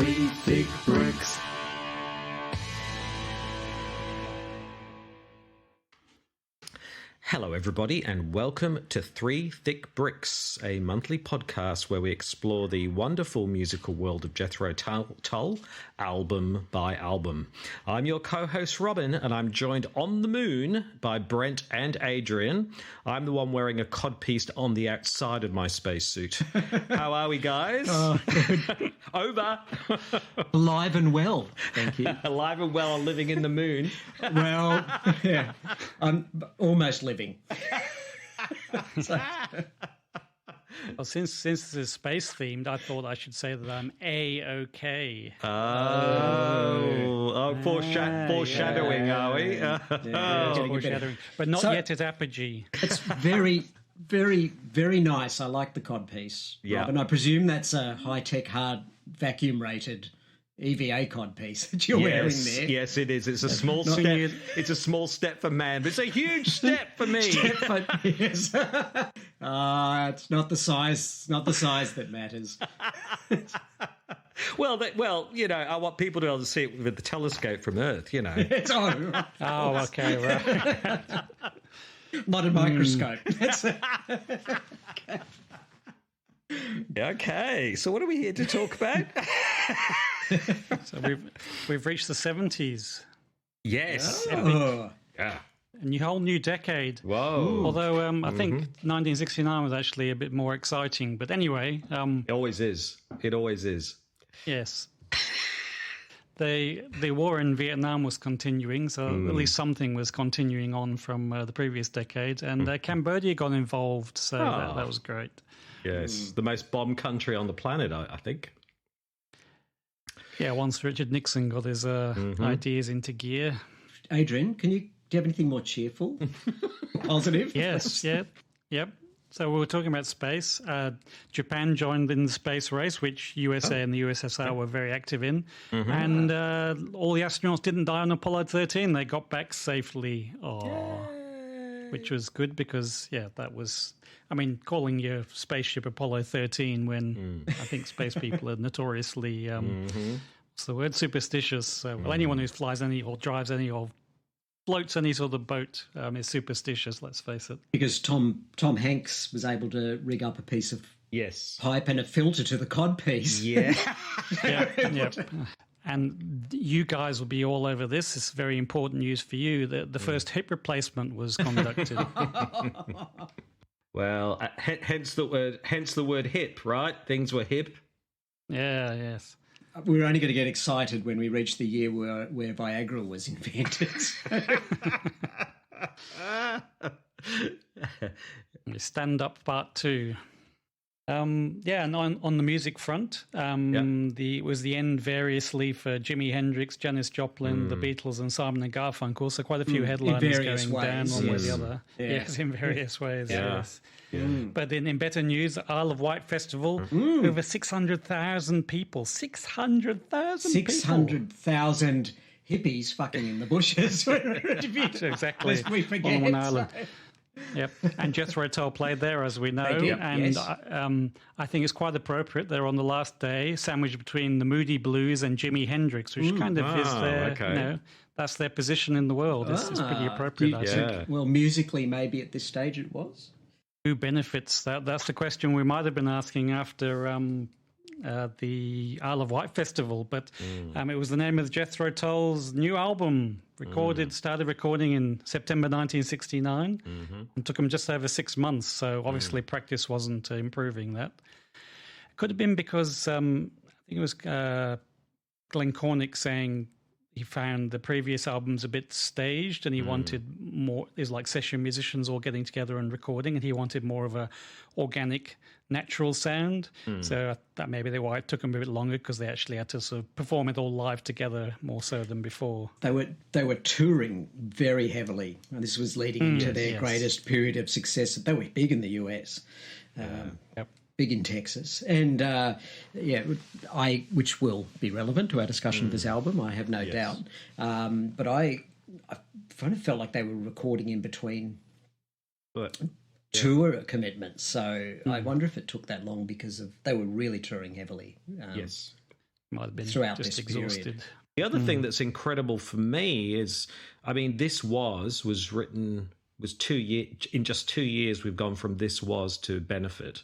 Three Thick Bricks. Hello, everybody, and welcome to Three Thick Bricks, a monthly podcast where we explore the wonderful musical world of Jethro Tull, album by album. I'm your co-host, Robin, and I'm joined on the moon by Brent and Adrian. I'm the one wearing a codpiece on the outside of my spacesuit. How are we, guys? Good. Over. Alive and well, thank you. Alive and well, living in the moon. Well, yeah, I'm almost living. Well, since this is space themed, I thought I should say that I'm A-OK. Foreshadowing, are we? Foreshadowing, but not yet at apogee. It's very, very, very nice. I like the codpiece. Yeah. Robin, I presume that's a high-tech, hard, vacuum-rated EVA codpiece that you're wearing there. Yes, it is. It's a small step. It's a small step for man, but it's a huge step for me. Yes. It's not the size. Not the size that matters. Well, you know, I want people to be able to see it with the telescope from Earth. You know. Oh, okay, right. Not a microscope. Okay, so what are we here to talk about? So we've reached the 70s. Yes. Oh. Yeah. A whole new decade. Whoa. Although I think 1969 was actually a bit more exciting. But anyway. It always is. It always is. Yes. The war in Vietnam was continuing, so at least something was continuing on from the previous decade. And Cambodia got involved, so that was great. Yes, the most bombed country on the planet, I think. Yeah, once Richard Nixon got his ideas into gear. Adrian, do you have anything more cheerful? Positive? Yes, yep. So we were talking about space. Japan joined in the space race, which USA and the USSR were very active in. And all the astronauts didn't die on Apollo 13. They got back safely, which was good because, that was... I mean, calling your spaceship Apollo 13 when I think space people are notoriously, what's the word, superstitious. So anyone who flies any or drives any or floats any sort of boat is superstitious, let's face it. Because Tom Hanks was able to rig up a piece of pipe and a filter to the codpiece. Yeah. Yep. And you guys will be all over this. It's very important news for you. The first hip replacement was conducted. Well, hence the word hip, right? Things were hip. Yeah, yes. We were only going to get excited when we reached the year where Viagra was invented. Stand Up Part 2. And on the music front, it was the end variously for Jimi Hendrix, Janis Joplin, the Beatles, and Simon and Garfunkel. So quite a few headliners going down one way or the other. Yes, in various ways. Yes. Yeah. But in better news, Isle of Wight Festival, over 600,000 people. 600,000 people. 600,000 hippies fucking in the bushes. Exactly. Lest we forget. On one island. Yep, and Jethro Tull played there, as we know, I think it's quite appropriate. They're on the last day, sandwiched between the Moody Blues and Jimi Hendrix, which kind of is their, that's their position in the world. It's pretty appropriate, I think. Well, musically, maybe at this stage it was. Who benefits? That's the question we might have been asking after the Isle of Wight Festival, but it was the name of Jethro Tull's new album, started recording in September 1969, and took him just over 6 months, so obviously practice wasn't improving that. It could have been because I think it was Glenn Cornick saying he found the previous albums a bit staged and he wanted more, is like session musicians all getting together and recording, and he wanted more of a organic, natural sound. So that maybe why it took them a bit longer, because they actually had to sort of perform it all live together more so than before. They were touring very heavily, and this was leading into their greatest period of success. They were big in the US. Big in Texas, and which will be relevant to our discussion of this album, I have no doubt. But I kind of felt like they were recording in between tour commitments, so I wonder if it took that long because they were really touring heavily. might have been throughout just this exhausted. period. The other thing that's incredible for me is, I mean, in just 2 years, we've gone from This Was to Benefit.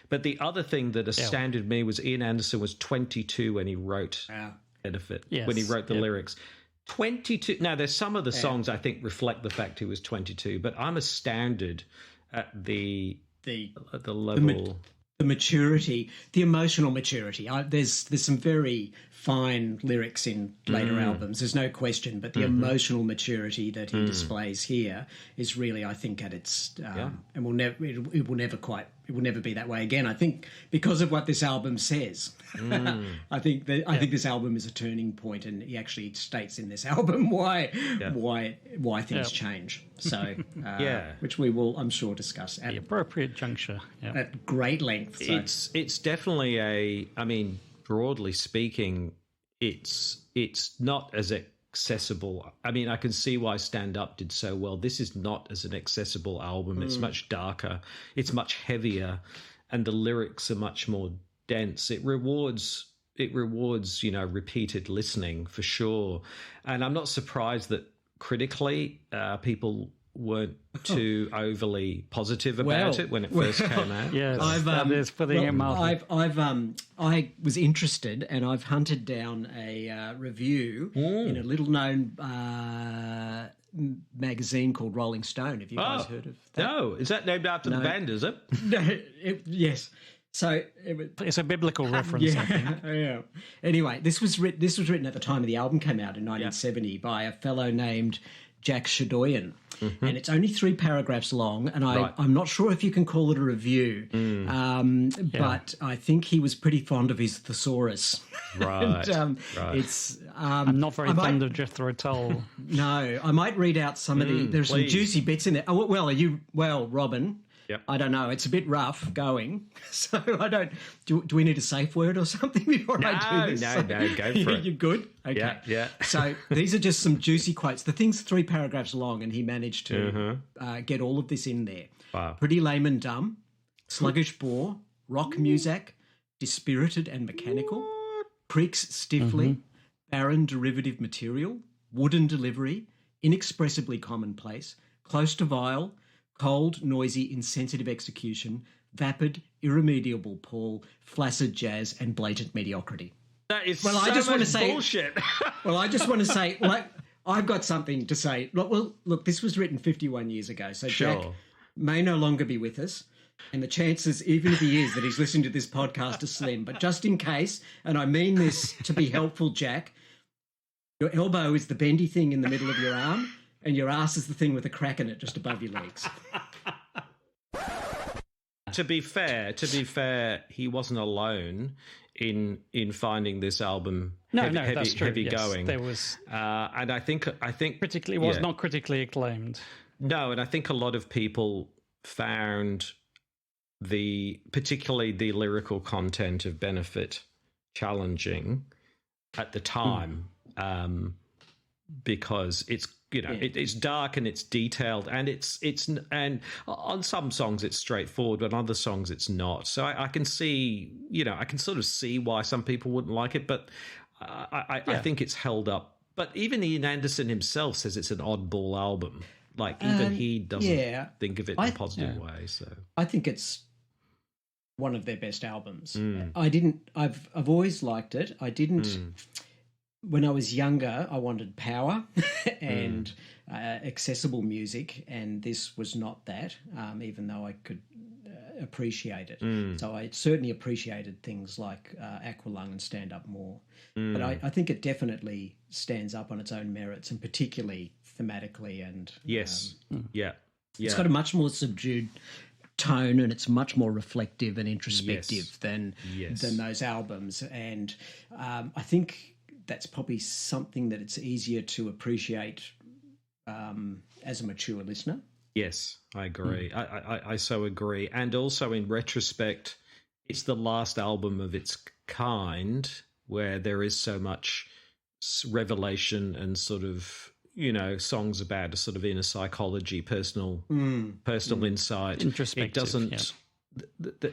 But the other thing that astounded me was Ian Anderson was 22 when he wrote Benefit, when he wrote the lyrics. 22. Now, there's some of the songs I think reflect the fact he was 22, but I'm astounded at the level. The maturity, the emotional maturity. There's some very fine lyrics in later albums. There's no question, but the emotional maturity that he displays here is really, I think, at its and it will never be that way again. I think because of what this album says. I think this album is a turning point, and he actually states in this album why things change. So which we will, I'm sure, discuss at the appropriate juncture at great length. So. It's definitely broadly speaking, it's not as accessible. I mean, I can see why Stand Up did so well. This is not as an accessible album. It's much darker. It's much heavier, and the lyrics are much more dense. It rewards repeated listening for sure. And I'm not surprised that critically people weren't too overly positive about it when it first came out. Yes, I was interested, and I've hunted down a review in a little-known magazine called Rolling Stone. Have you guys heard of that? No, is that named after the band? Is it? No, yes. So it's a biblical reference. I think. Yeah. Anyway, this was written at the time of the album came out in 1970 by a fellow named Jack Shadoyan. And it's only 3 paragraphs long, and I'm not sure if you can call it a review, but I think he was pretty fond of his thesaurus. Right. And, It's. I'm not very fond of Jethro Tull. No, I might read out some of the. There's some juicy bits in there. Oh, well, Robin. Yep. I don't know. It's a bit rough going, so I don't. Do we need a safe word or something before I do this? No, go for it. You're good. Okay. Yeah. So these are just some juicy quotes. The thing's 3 paragraphs long, and he managed to get all of this in there. Wow. Pretty lame and dumb, sluggish bore, rock music, dispirited and mechanical, creaks stiffly, barren derivative material, wooden delivery, inexpressibly commonplace, close to vile. Cold, noisy, insensitive execution, vapid, irremediable Paul, flaccid jazz, and blatant mediocrity. That is I just want to say bullshit. I just want to say, I've got something to say. Look, this was written 51 years ago, so Jack may no longer be with us, and the chances, even if he is, that he's listening to this podcast are slim. But just in case, and I mean this to be helpful, Jack, your elbow is the bendy thing in the middle of your arm, and your ass is the thing with a crack in it just above your legs. To be fair, he wasn't alone in finding this album heavy going. There was, and I think particularly was not critically acclaimed. No, and I think a lot of people found particularly the lyrical content of Benefit challenging at the time, because it's. It's dark and it's detailed, and and on some songs it's straightforward, but on other songs it's not. So I can see, I can sort of see why some people wouldn't like it, but I think it's held up. But even Ian Anderson himself says it's an oddball album. Like even he doesn't think of it in a positive way. So I think it's one of their best albums. I've always liked it. I didn't. When I was younger, I wanted power and accessible music, and this was not that, even though I could appreciate it. So I certainly appreciated things like Aqualung and Stand Up more. But I think it definitely stands up on its own merits, and particularly thematically. And yes, it's got a much more subdued tone, and it's much more reflective and introspective than those albums. And I think that's probably something that it's easier to appreciate as a mature listener. Yes, I agree. I so agree. And also in retrospect, it's the last album of its kind where there is so much revelation and sort of, songs about a sort of inner psychology, personal insight. Introspective. It doesn't.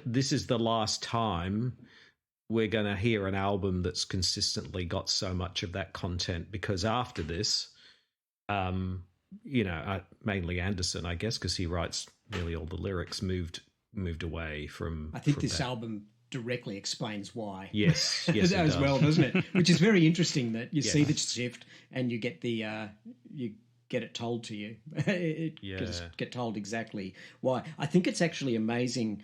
This is the last time we're going to hear an album that's consistently got so much of that content, because after this, mainly Anderson, I guess, because he writes nearly all the lyrics, moved away from. I think from this that. album directly explains why. Yes, as well, doesn't it? Which is very interesting that you see the shift and you get the you get it told to you. Get told exactly why. I think it's actually amazing.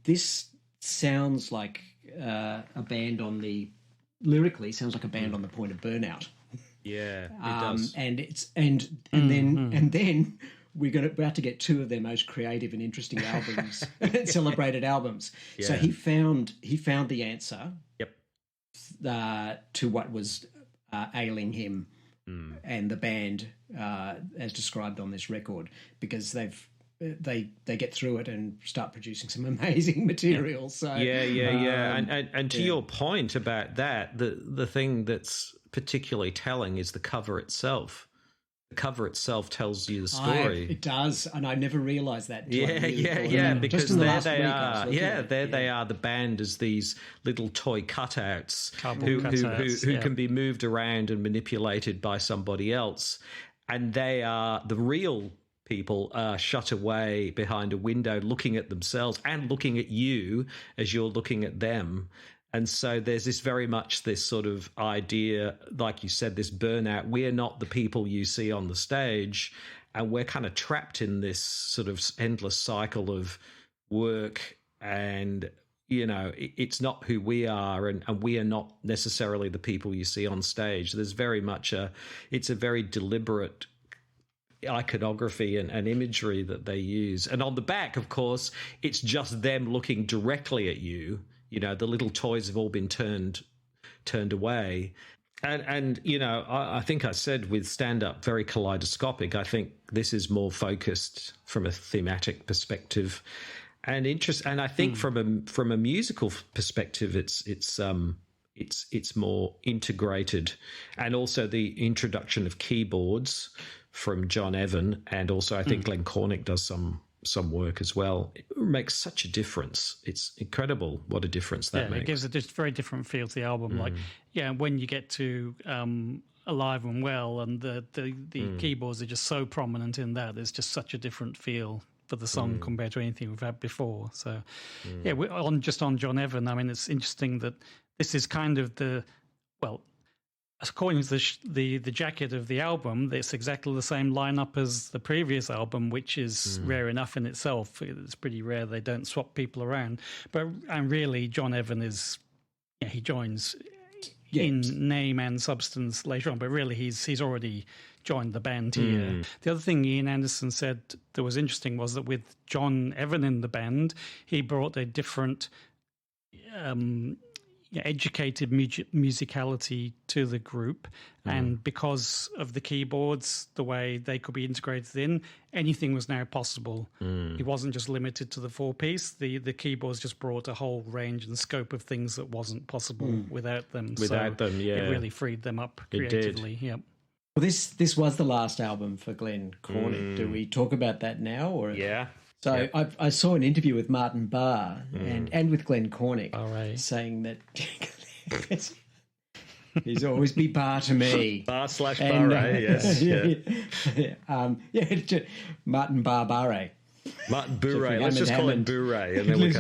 This sounds like a band lyrically sounds like a band on the point of burnout. Yeah, it does. And then we're about to get two of their most creative and interesting albums, celebrated albums. Yeah. So he found the answer. Yep. To what was ailing him and the band, as described on this record, because they get through it and start producing some amazing material. So and to your point about that, the thing that's particularly telling is the cover itself. The cover itself tells you the story. It does, and I never realised that. Because there they are. They are. The band as these little toy cutouts who can be moved around and manipulated by somebody else, and they are the real people are shut away behind a window looking at themselves and looking at you as you're looking at them. And so there's this very much this sort of idea, like you said, this burnout. We're not the people you see on the stage, and we're kind of trapped in this sort of endless cycle of work, and it's not who we are, and we are not necessarily the people you see on stage. There's very much it's a very deliberate iconography and imagery that they use. And on the back, of course, it's just them looking directly at you. The little toys have all been turned away. And I think I said with stand-up, very kaleidoscopic. I think this is more focused from a thematic perspective and interest. And I think from a musical perspective, it's more integrated. And also the introduction of keyboards from John Evan, and also I think Glenn Cornick does some work as well. It makes such a difference. It's incredible what a difference that makes. It gives a just very different feel to the album. When you get to Alive and Well, and the keyboards are just so prominent in that, there's just such a different feel for the song compared to anything we've had before. So we're on John Evan. I mean, it's interesting that this is kind of according to the jacket of the album, it's exactly the same lineup as the previous album, which is rare enough in itself. It's pretty rare they don't swap people around. And really, John Evan he joins in name and substance later on, but really he's already joined the band here. The other thing Ian Anderson said that was interesting was that with John Evan in the band, he brought a different educated musicality to the group, and because of the keyboards, the way they could be integrated in, anything was now possible. It wasn't just limited to the 4-piece. The keyboards just brought a whole range and scope of things that wasn't possible without them. It really freed them up creatively. Yep. Well, this was the last album for Glenn Cornick. Do we talk about that now? Or So I saw an interview with Martin Barr and with Glenn Cornick saying that he's always be Barr to me. Barr/Barre, yes. Martin Barre. Martin Bourret. Let's just call him Bourret. And then we'll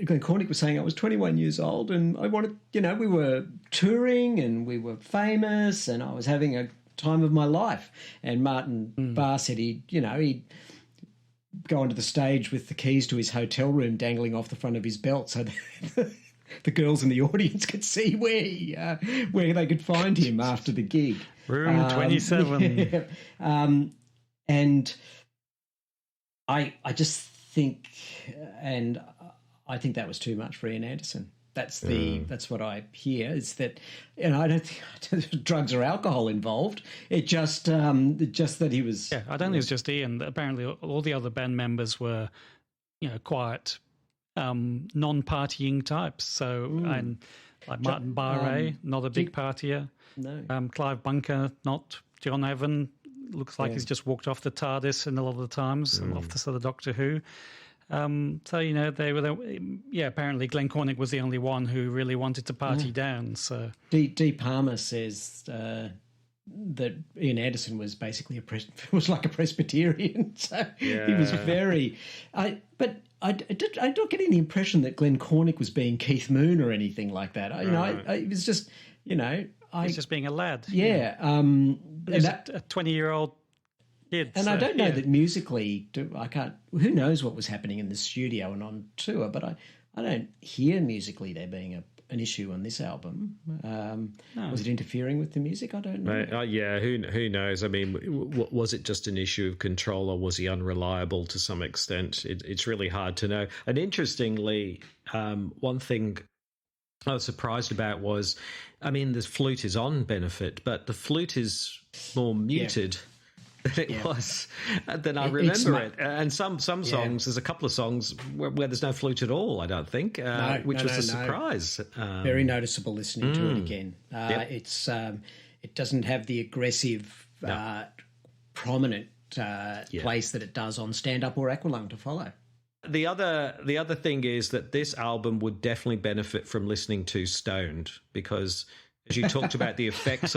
Glenn Cornick was saying I was 21 years old and I wanted, we were touring and we were famous and I was having a time of my life. And Martin Barr said he'd go onto the stage with the keys to his hotel room dangling off the front of his belt so the girls in the audience could see where they could find him after the gig. Room 27. And I just think, and I think that was too much for Ian Anderson. That's what I hear, is that, and I don't think drugs or alcohol involved. It just that he was. Yeah, I don't think it was just Ian. Apparently, all the other band members were, quiet, non-partying types. So, and like Martin Barre, not a big partier. No. Clive Bunker, not. John Evan looks like he's just walked off the TARDIS in a lot of the times, and off the sort of Doctor Who. So, they were, apparently Glenn Cornick was the only one who really wanted to party down. So D. Palmer says that Ian Anderson was basically was like a Presbyterian. So he was very... But I don't get any impression that Glenn Cornick was being Keith Moon or anything like that. It was just, he's just being a lad. Yeah. He's a 20-year-old kid. And I don't know that musically, who knows what was happening in the studio and on tour, but I don't hear musically there being an issue on this album. Was it interfering with the music? I don't know. Who knows? I mean, was it just an issue of control, or was he unreliable to some extent? It's really hard to know. And interestingly, one thing I was surprised about was, I mean, the flute is on Benefit, but the flute is more muted. Yeah. Than it was, than I remember it. And some songs, there's a couple of songs where there's no flute at all, I don't think, which was a surprise. Very noticeable listening to it again. It doesn't have the aggressive, prominent place that it does on Stand Up or Aqualung to follow. The other thing is that this album would definitely benefit from listening to stoned, because as you talked about, the effects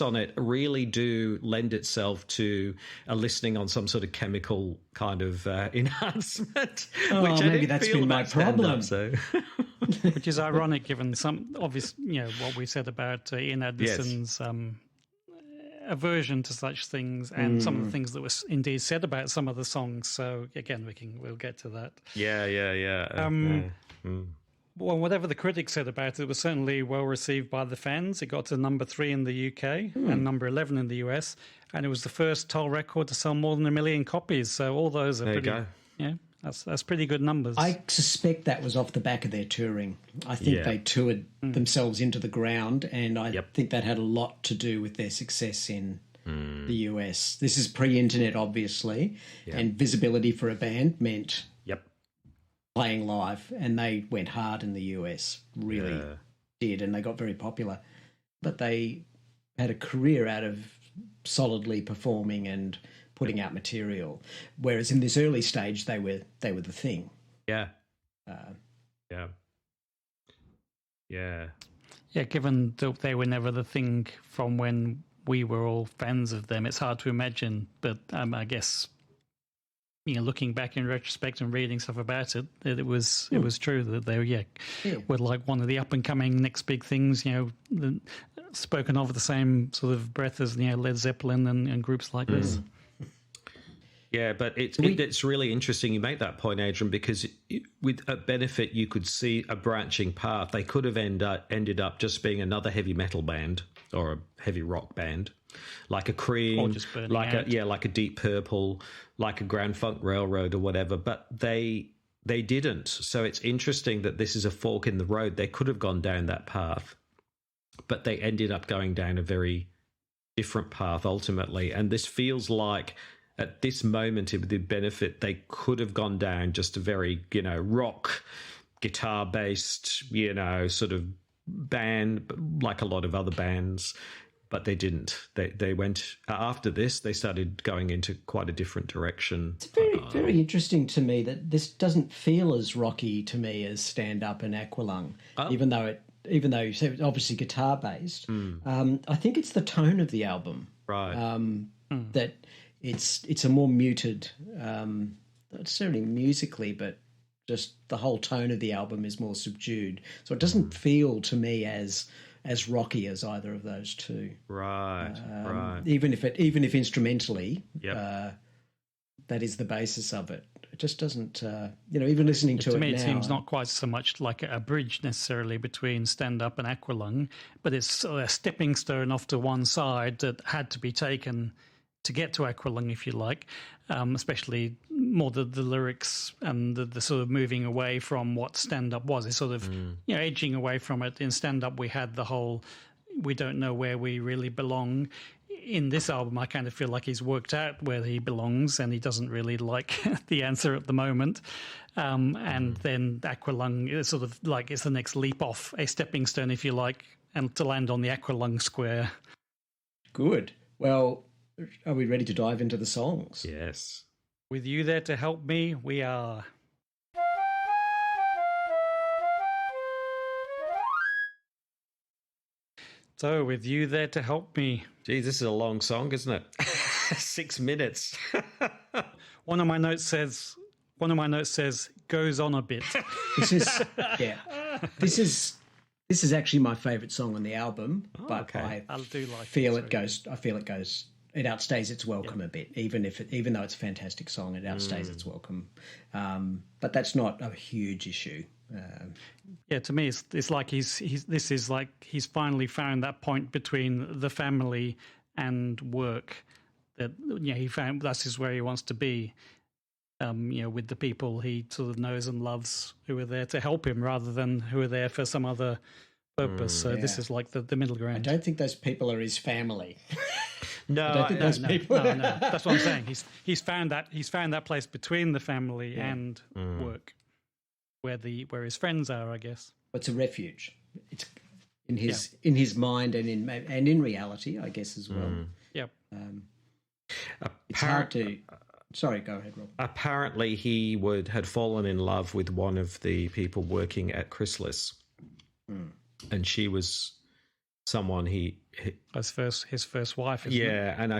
on it really do lend itself to a listening on some sort of chemical kind of enhancement. Which maybe that's been my problem. Which is ironic, given some obvious, what we said about Ian Anderson's aversion to such things, and some of the things that were indeed said about some of the songs. So again, we'll get to that. Well, whatever the critics said about it, it was certainly well received by the fans. It got to number 3 in the UK and number 11 in the US, and it was the first Tull record to sell more than 1 million copies. So all those are that's pretty good numbers. I suspect that was off the back of their touring. I think they toured themselves into the ground, and I think that had a lot to do with their success in the US. This is pre-internet, obviously, and visibility for a band meant playing live, and they went hard in the US, really did, and they got very popular. But they had a career out of solidly performing and putting out material, whereas in this early stage they were the thing. Given that they were never the thing from when we were all fans of them, it's hard to imagine, but I guess looking back in retrospect and reading stuff about it, it was true that they were like one of the up and coming next big things. Spoken of the same sort of breath as Led Zeppelin and groups like this. Yeah, but it's really interesting you make that point, Adrian, because with a Benefit you could see a branching path. They could have ended up just being another heavy metal band or a heavy rock band, like a Cream, like a Deep Purple, like a Grand Funk Railroad or whatever. But they didn't. So it's interesting that this is a fork in the road. They could have gone down that path, but they ended up going down a very different path ultimately. And this feels like at this moment in the Benefit, they could have gone down just a very, rock, guitar-based, sort of band, like a lot of other bands, but they didn't. They went, after this, they started going into quite a different direction. It's very, very interesting to me that this doesn't feel as rocky to me as Stand Up and Aqualung, even though you say it's obviously guitar-based. I think it's the tone of the album. Right. That it's a more muted, not necessarily musically, but just the whole tone of the album is more subdued. So it doesn't feel to me as rocky as either of those two. Right. Even if instrumentally, that is the basis of it. It just doesn't, even listening to it me, now. it seems not quite so much like a bridge necessarily between Stand Up and Aqualung, but it's a stepping stone off to one side that had to be taken to get to Aqualung, if you like, especially more the lyrics and the sort of moving away from what Stand Up was. It's sort of, edging away from it. In Stand Up, we had the whole, we don't know where we really belong. In this album, I kind of feel like he's worked out where he belongs and he doesn't really like the answer at the moment. And then Aqualung is sort of like it's the next leap off, a stepping stone, if you like, and to land on the Aqualung square. Good. Well, are we ready to dive into the songs? Yes. With you there to help me, we are. So, with you there to help me. Geez, this is a long song, isn't it? 6 minutes. One of my notes says, goes on a bit. This is, yeah. This is actually my favourite song on the album, but okay. I do like feel it goes. It outstays its welcome a bit, even though it's a fantastic song, it outstays its welcome. But that's not a huge issue. Yeah, to me, it's like he's finally found that point between the family and work that he found this is where he wants to be. With the people he sort of knows and loves who are there to help him rather than who are there for some other purpose. So this is like the middle ground. I don't think those people are his family. No, I don't think those people. No. That's what I'm saying. He's found that place between the family and work, where his friends are, I guess. It's a refuge. It's in his mind and in reality, I guess, as well. Yep. It's hard to. Sorry, go ahead, Rob. Apparently, he had fallen in love with one of the people working at Chrysalis, and she was someone his first wife. Isn't it? And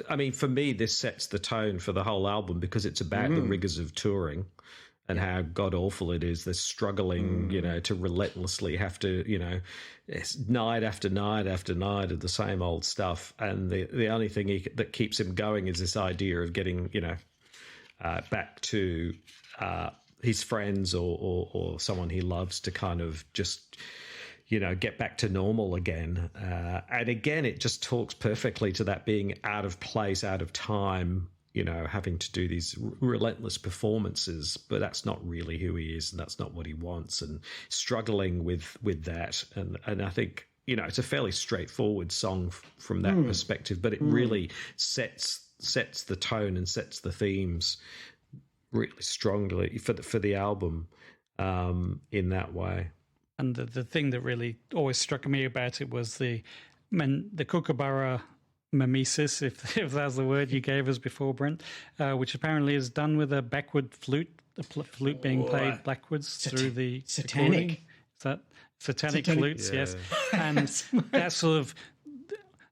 I mean, for me, this sets the tone for the whole album because it's about the rigors of touring and how god awful it is. They're struggling, to relentlessly have to, it's night after night after night of the same old stuff. And the only thing that keeps him going is this idea of getting, back to his friends or someone he loves to kind of just, get back to normal again. And again, it just talks perfectly to that being out of place, out of time, having to do these relentless performances, but that's not really who he is and that's not what he wants, and struggling with that. And I think, it's a fairly straightforward song from that perspective, but it really sets the tone and sets the themes really strongly for the album in that way. And the thing that really always struck me about it was the kookaburra mimesis, if that's the word you gave us before, Brent, which apparently is done with a backward flute, flute being played backwards through the satanic. Recording. Is that satanic flutes? Yeah. Yes, and that sort of,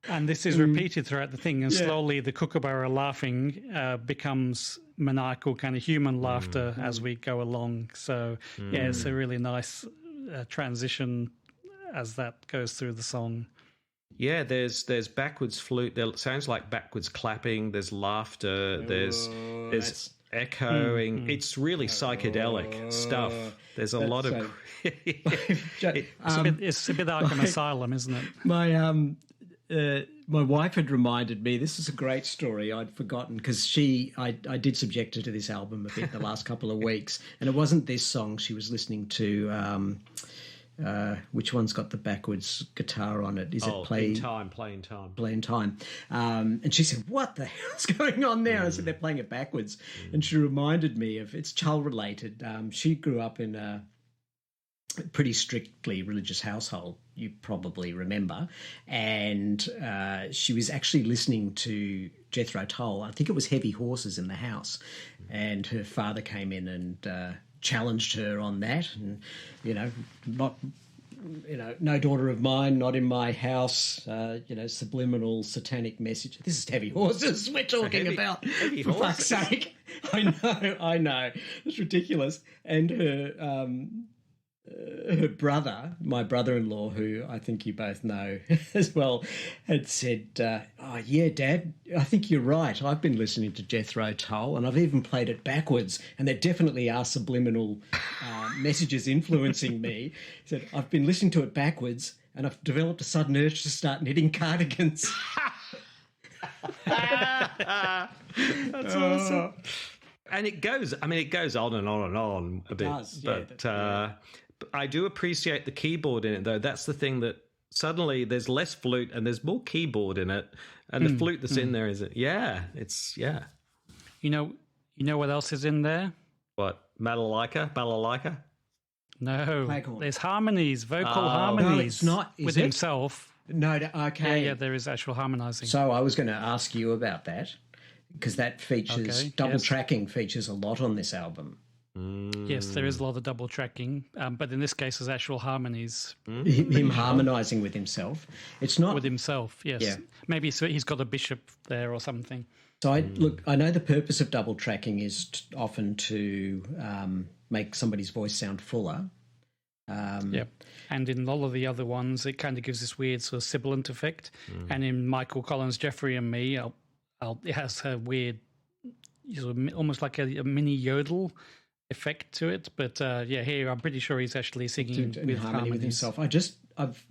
and this is repeated throughout the thing, and slowly the kookaburra laughing becomes maniacal kind of human laughter as we go along. So it's a really nice transition as that goes through the song. Yeah, there's backwards flute. There sounds like backwards clapping. There's laughter. There's echoing. It's really psychedelic stuff. There's a lot of. It's a bit Arkham Asylum, isn't it? My wife had reminded me. This is a great story. I'd forgotten because I did subject her to this album a bit the last couple of weeks, and it wasn't this song. She was listening to. Which one's got the backwards guitar on it? Is it Playing Time? And she said, "What the hell's going on there?" I said, "They're playing it backwards." And she reminded me of, it's child related. She grew up in a pretty strictly religious household, you probably remember, and she was actually listening to Jethro Tull. I think it was Heavy Horses in the house, and her father came in and challenged her on that, and no daughter of mine, not in my house, subliminal satanic message. This is Heavy Horses we're talking about, heavy for horses. fuck's sake. I know, it's ridiculous. And her brother, my brother-in-law, who I think you both know as well, had said, "Oh yeah, Dad, I think you're right. I've been listening to Jethro Tull, and I've even played it backwards, and there definitely are subliminal messages influencing me." He said, "I've been listening to it backwards, and I've developed a sudden urge to start knitting cardigans." That's awesome. And it goes on and on and on a bit. Does, but I do appreciate the keyboard in it, though. That's the thing, that suddenly there's less flute and there's more keyboard in it, and the flute that's in there is it. Yeah, it's You know what else is in there? What, balalaika? No, there's harmonies, vocal harmonies. No, it's not. With himself. No, okay. Yeah, there is actual harmonising. So I was going to ask you about that, because that features double tracking features a lot on this album. Yes, there is a lot of double tracking, but in this case, there's actual harmonies. Him harmonising with himself. It's not with himself. Yes, Yeah. Maybe so he's got a bishop there or something. So I know the purpose of double tracking is often to make somebody's voice sound fuller. Yep. And in a lot of the other ones, it kind of gives this weird sort of sibilant effect. And in Michael Collins' Jeffrey and Me, it has a weird, sort of, almost like a mini yodel effect to it. But here I'm pretty sure he's actually singing in with harmony with harmonies. himself.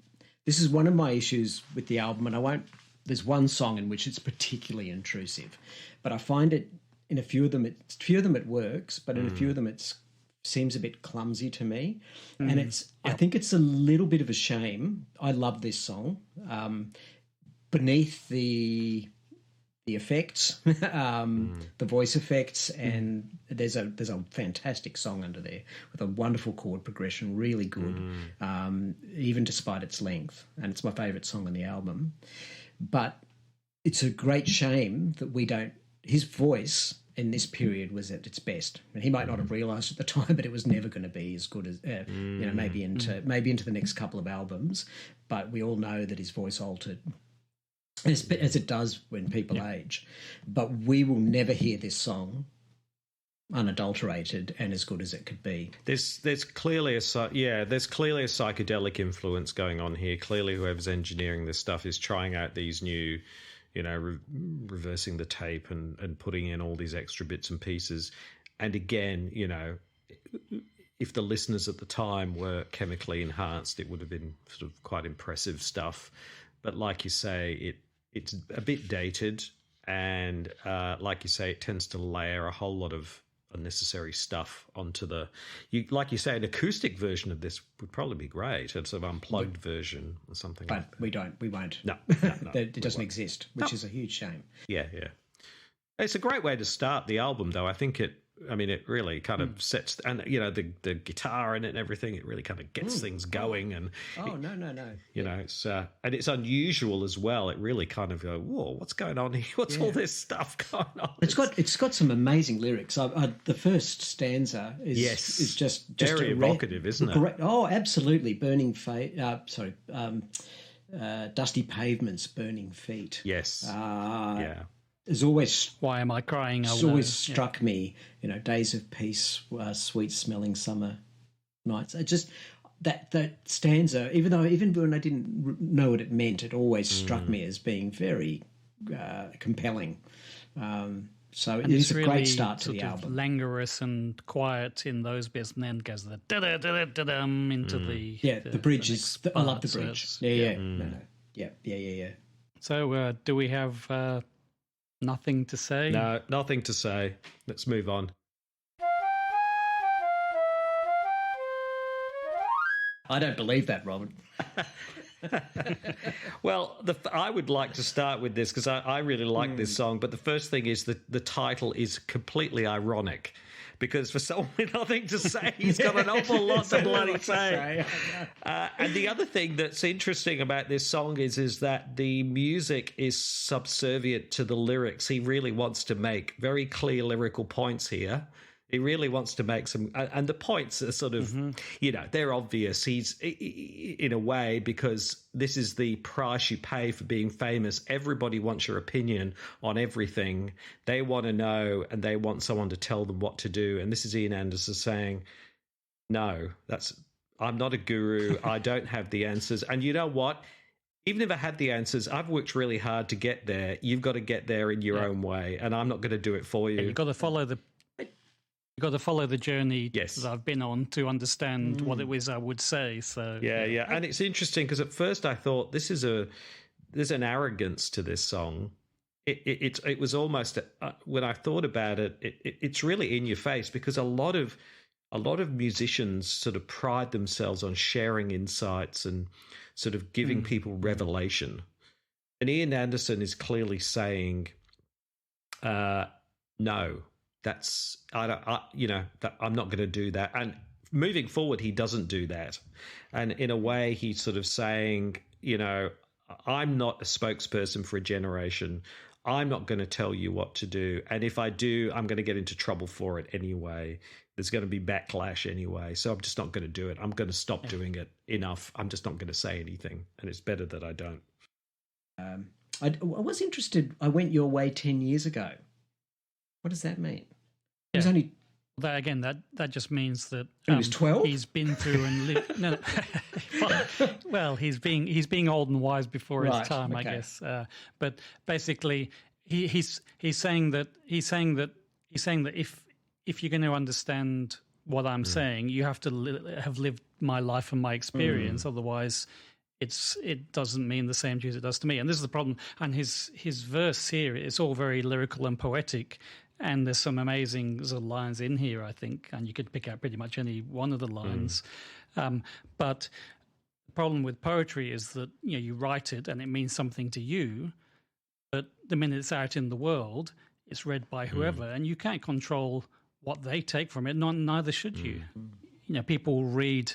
This is one of my issues with the album, and I won't. There's one song in which it's particularly intrusive, but I find it in a few of them. It works, but in a few of them it seems a bit clumsy to me, and I think it's a little bit of a shame. I love this song. Beneath the effects, the voice effects, and there's a fantastic song under there with a wonderful chord progression, really good, even despite its length, and it's my favourite song on the album. But it's a great shame that we don't. His voice in this period was at its best, and he might not have realised at the time, but it was never going to be as good as maybe into the next couple of albums. But we all know that his voice altered. As it does when people age, but we will never hear this song unadulterated and as good as it could be. There's clearly a psychedelic influence going on here. Clearly, whoever's engineering this stuff is trying out these new, reversing the tape and putting in all these extra bits and pieces. And again, if the listeners at the time were chemically enhanced, it would have been sort of quite impressive stuff. But like you say, it's a bit dated, and like you say, it tends to layer a whole lot of unnecessary stuff onto like you say, an acoustic version of this would probably be great. It's an unplugged version or something. But like that. we won't. No, it doesn't exist, which is a huge shame. Yeah. It's a great way to start the album, though. I think it really kind of sets, and the guitar in it and everything. It really kind of gets things going, and no. It's and it's unusual as well. It really kind of go, whoa, what's going on here? What's all this stuff going on? It's got some amazing lyrics. The first stanza is just very evocative, isn't it? Great. Oh, absolutely. Burning fate. Dusty pavements, burning feet. Yes. Yeah. There's always Why am I crying? It's always struck me, days of peace, sweet smelling summer nights. It just that stanza, even when I didn't know what it meant, it always struck me as being very compelling. So it's a great start to the album. Languorous and quiet in those bits, and then goes the da da da da da into the the bridge is. I love the bridge. Yeah. No. Yeah. So do we have? Nothing to say? No, nothing to say. Let's move on. I don't believe that, Robin. Well, I would like to start with this because I really like this song. But the first thing is that the title is completely ironic. Because for someone with nothing to say, he's got an awful lot to bloody say. And the other thing that's interesting about this song is that the music is subservient to the lyrics. He really wants to make very clear lyrical points here. He really wants to make some, and the points are sort of, they're obvious. He's, in a way, because this is the price you pay for being famous. Everybody wants your opinion on everything. They want to know, and they want someone to tell them what to do. And this is Ian Anderson saying, no, I'm not a guru. I don't have the answers. And you know what? Even if I had the answers, I've worked really hard to get there. You've got to get there in your own way, and I'm not going to do it for you. You've got to follow the journey that I've been on to understand what it was I would say. So yeah. And it's interesting because at first I thought there's an arrogance to this song. It was almost when I thought about it, it's really in your face because a lot of musicians sort of pride themselves on sharing insights and sort of giving people revelation. And Ian Anderson is clearly saying, no. I'm not going to do that. And moving forward, he doesn't do that. And in a way, he's sort of saying, I'm not a spokesperson for a generation. I'm not going to tell you what to do. And if I do, I'm going to get into trouble for it anyway. there's going to be backlash anyway. So I'm just not going to do it. I'm going to stop doing it enough. I'm just not going to say anything, and it's better that I don't. I was interested. I went your way 10 years ago. What does that mean? It was only. That again, that just means that he was 12. He's been through and lived. No, well, he's being old and wise before his time, I guess. But basically, he's saying that if you're going to understand what I'm saying, you have to have lived my life and my experience. Otherwise, it doesn't mean the same to you as it does to me. And this is the problem. And his verse here, it's all very lyrical and poetic. And there's some amazing sort of lines in here, I think, and you could pick out pretty much any one of the lines. But the problem with poetry is that you write it and it means something to you, but the minute it's out in the world, it's read by whoever, and you can't control what they take from it. Neither should you. People read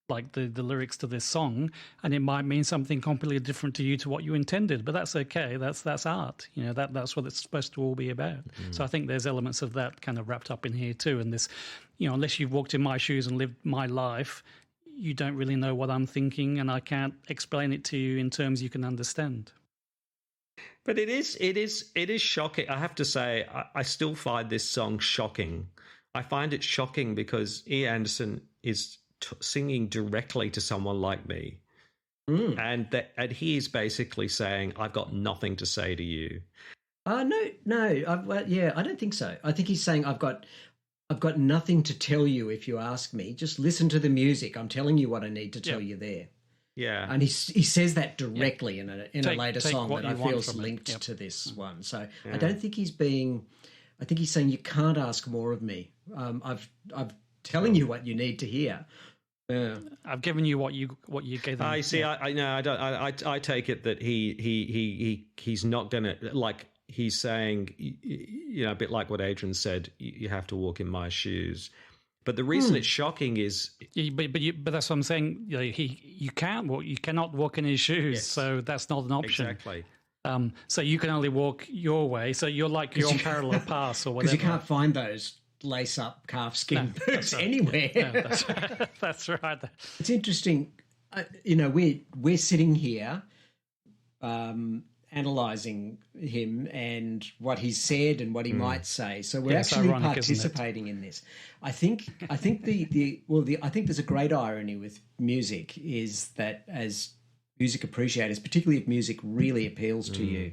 like the lyrics to this song, and it might mean something completely different to you to what you intended, but that's okay. That's art. That's what it's supposed to all be about. So I think there's elements of that kind of wrapped up in here too. And this, unless you've walked in my shoes and lived my life, you don't really know what I'm thinking, and I can't explain it to you in terms you can understand. But it is shocking. I have to say, I still find this song shocking. I find it shocking because E. Anderson is singing directly to someone like me, and he is basically saying, "I've got nothing to say to you." No. I don't think so. I think he's saying, "I've got nothing to tell you. If you ask me, just listen to the music. I'm telling you what I need to tell you there." Yeah, and he says that directly in a later song that I feel is linked to this one. So I don't think he's being. I think he's saying you can't ask more of me. I'm telling you what you need to hear. Yeah. I've given you what you gave them. I see. Yeah. I know. I don't. I take it that he's not going to, like, he's saying, a bit like what Adrian said. You have to walk in my shoes. But the reason it's shocking is, but that's what I'm saying. You cannot walk in his shoes, yes. So that's not an option. Exactly. So you can only walk your way. So you're like your own parallel paths or whatever. Because you can't find those lace-up calfskin boots anywhere. No, that's right. It's interesting. We're sitting here analysing him and what he's said and what he might say. So we're actually ironic, participating in this. I think I think there's a great irony with music is that as music appreciators, particularly if music really appeals to you,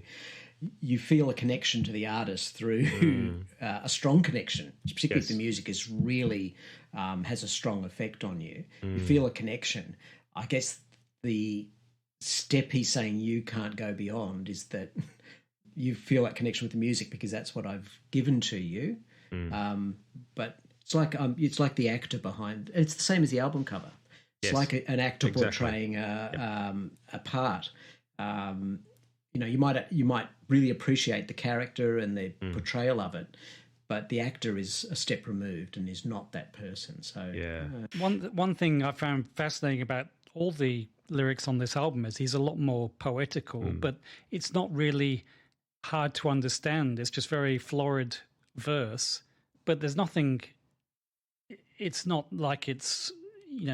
you feel a connection to the artist through a strong connection, particularly if the music is really has a strong effect on you. You feel a connection. I guess the step he's saying you can't go beyond is that you feel that connection with the music because that's what I've given to you. But it's like the actor behind. It's the same as the album cover. It's like an actor portraying a part. You might really appreciate the character and the portrayal of it, but the actor is a step removed and is not that person. So one thing I found fascinating about all the lyrics on this album is he's a lot more poetical, but it's not really hard to understand. It's just very florid verse, but there's nothing. It's not like it's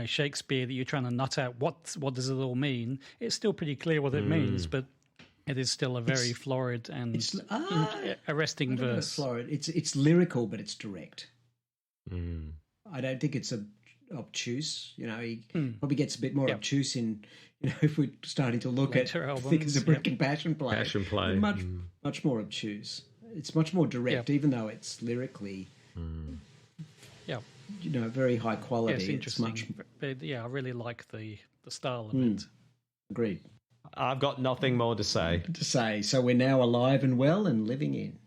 Shakespeare that you're trying to nut out what does it all mean. It's still pretty clear what it means, but it is still a very florid and arresting verse. Florid. It's lyrical, but it's direct. I don't think it's obtuse. He probably gets a bit more obtuse in, if we're starting to look later at albums, Thick as a Brick and Passion Play. Passion Play. Much more obtuse. It's much more direct, even though it's lyrically, very high quality. Yes, interesting. I really like the style of it. Agreed. I've got nothing more to say. So we're now alive and well and living in.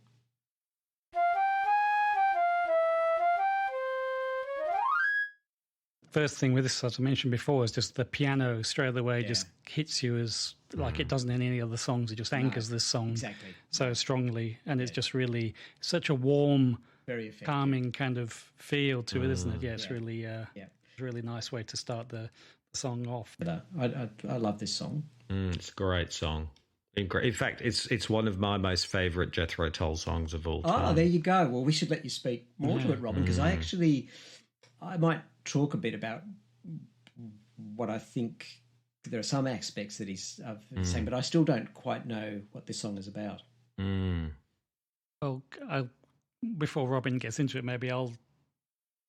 First thing with this, as I mentioned before, is just the piano straight away just hits you as like it doesn't in any other songs. It just anchors this song so strongly, and it's just really such a warm, very calming kind of feel to it, isn't it? Yeah, it's really it's a really nice way to start the song off. I love this song. It's a great song. In fact, it's one of my most favourite Jethro Tull songs of all time. Oh, there you go. Well, we should let you speak more to it, Robin, because I might talk a bit about what I think. There are some aspects that he's saying, but I still don't quite know what this song is about. Well, before Robin gets into it, maybe I'll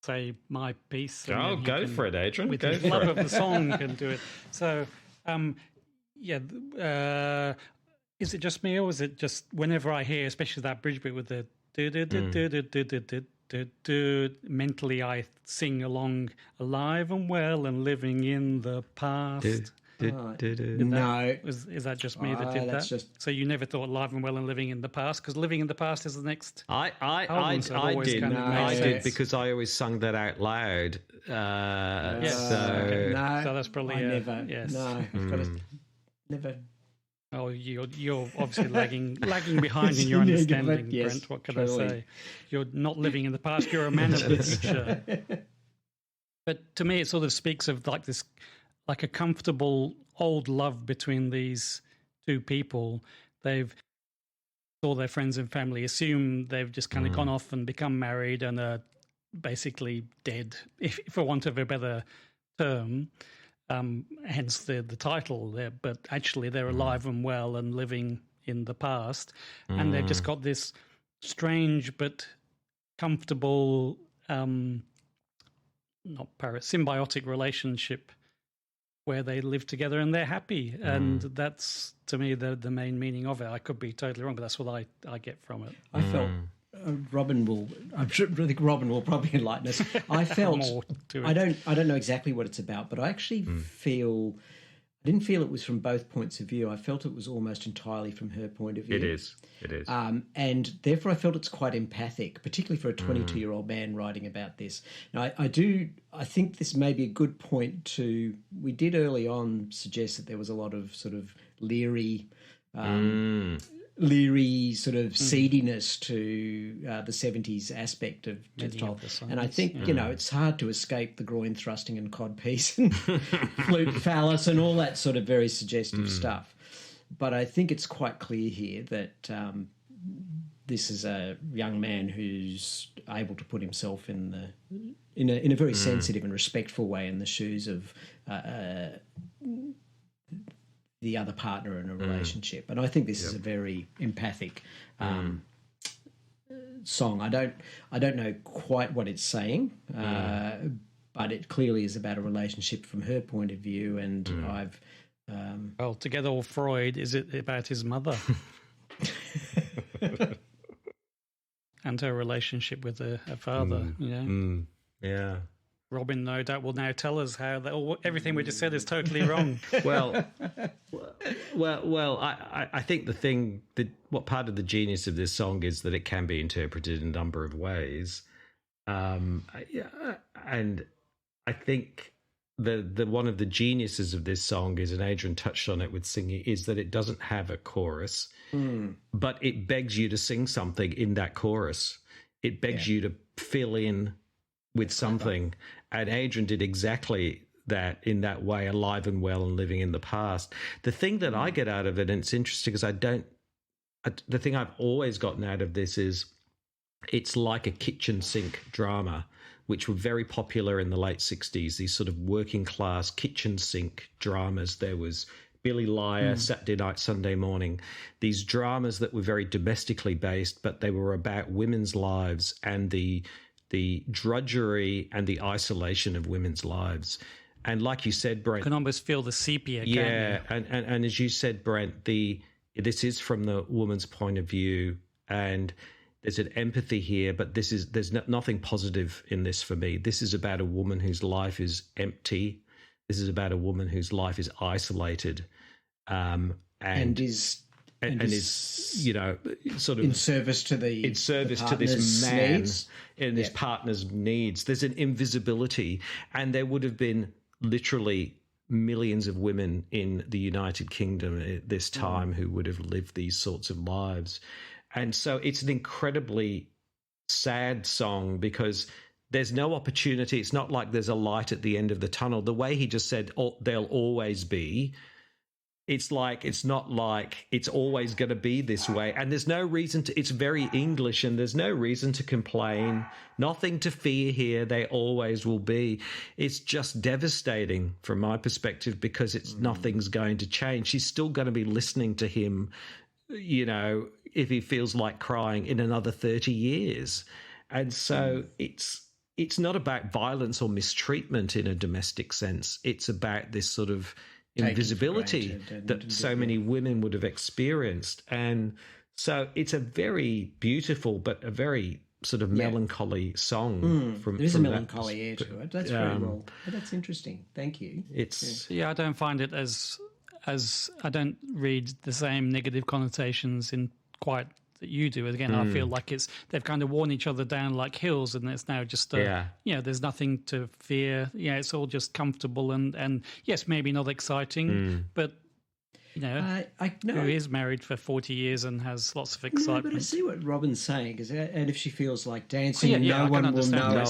say my piece. Oh, go for it, Adrian. With go the for love it. of the song, can do it. So, is it just me, or is it just whenever I hear, especially that bridge bit with the mentally I sing along, alive and well and living in the past. No. Is that just me that did that's that? just- So you never thought alive and well and living in the past? Because living in the past is the next. I always did. kind of made I did sense. because I always sung that out loud. Yes. So Okay. No, So that's probably I never. yes. No, I've got to, never. Oh, you're obviously lagging behind in your Yeah, understanding, yes, Brent. What can truly. I say? You're not living in the past. You're a man of the future. But to me, it sort of speaks of like this, like a comfortable old love between these two people. All their friends and family assume they've just kind of gone off and become married and are basically dead, if for want of a better term. Hence the title there, but actually they're alive and well and living in the past, and they've just got this strange but comfortable, symbiotic relationship where they live together and they're happy, and that's to me the main meaning of it. I could be totally wrong, but that's what I get from it. I felt Robin will. I think Robin will probably enlighten us. I felt. More to it. I don't know exactly what it's about, but I actually feel. I didn't feel it was from both points of view. I felt it was almost entirely from her point of view. it is. And therefore I felt it's quite empathic, particularly for a 22-year-old man writing about this. Now, I think this may be a good point to. We did early on suggest that there was a lot of sort of leery sort of seediness to the 70s aspect of Jethro Tull. And I think, it's hard to escape the groin thrusting and codpiece and flute phallus and all that sort of very suggestive stuff. But I think it's quite clear here that this is a young man who's able to put himself in a very sensitive and respectful way in the shoes of the other partner in a relationship. And I think this is a very empathic song. I don't know quite what it's saying, but it clearly is about a relationship from her point of view. And I've Well, Together or Freud, is it about his mother? And her relationship with her father, Yeah. Robin, no doubt, will now tell us how everything we just said is totally wrong. Well, I think what part of the genius of this song is that it can be interpreted in a number of ways, and I think the one of the geniuses of this song is, and Adrian touched on it with singing, is that it doesn't have a chorus, but it begs you to sing something in that chorus. It begs you to fill in with something. And Adrian did exactly that in that way, alive and well and living in the past. The thing that I get out of it, and it's interesting because the thing I've always gotten out of this is it's like a kitchen sink drama, which were very popular in the late 60s, these sort of working class kitchen sink dramas. There was Billy Liar, Saturday Night, Sunday Morning, these dramas that were very domestically based, but they were about women's lives and the drudgery and the isolation of women's lives. And like you said, Brent, You can almost feel the sepia. yeah, Can't you? and as you said, Brent, this is from the woman's point of view, and there's an empathy here, but there's nothing positive in this for me. This is about a woman whose life is empty. This is about a woman whose life is isolated, and is sort of in service to this man needs. and his partner's needs. There's an invisibility, and there would have been literally millions of women in the United Kingdom at this time who would have lived these sorts of lives. And so it's an incredibly sad song because there's no opportunity. It's not like there's a light at the end of the tunnel. The way he just said, "Oh, there'll always be," it's like, it's not like it's always going to be this way. And there's no reason to, it's very English and there's no reason to complain. Nothing to fear here. They always will be. It's just devastating from my perspective because it's nothing's going to change. She's still going to be listening to him, you know, if he feels like crying in another 30 years. And so it's not about violence or mistreatment in a domestic sense. It's about this sort of invisibility that so many women would have experienced. And so it's a very beautiful but a very sort of melancholy song. There's a melancholy air to it. That's very well. That's interesting. Thank you. It's I don't find it as I don't read the same negative connotations in quite that you do. Again, I feel like they've kind of worn each other down like hills, and it's now just there's nothing to fear. Yeah, it's all just comfortable and yes, maybe not exciting, but you know, who is married for 40 years and has lots of excitement. No, but I see what Robin's saying, and if she feels like dancing, no one will know.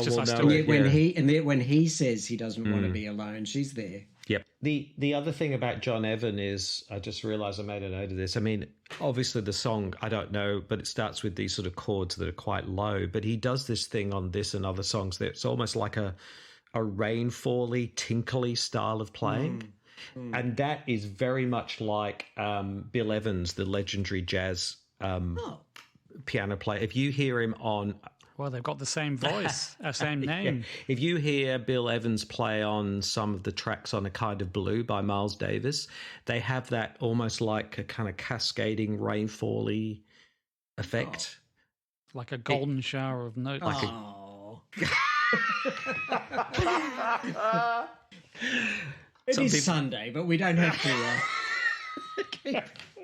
When he says he doesn't want to be alone, she's there. Yep. The other thing about John Evan is, I just realised I made a note of this. I mean, obviously the song, I don't know, but it starts with these sort of chords that are quite low. But he does this thing on this and other songs that it's almost like a rainfall-y, tinkly style of playing. And that is very much like Bill Evans, the legendary jazz piano player. If you hear him on... Well, they've got the same voice, same name. Yeah. If you hear Bill Evans play on some of the tracks on A Kind of Blue by Miles Davis, they have that almost like a kind of cascading rainfall-y effect. Like a golden shower of notes. It is Sunday, but we don't have to go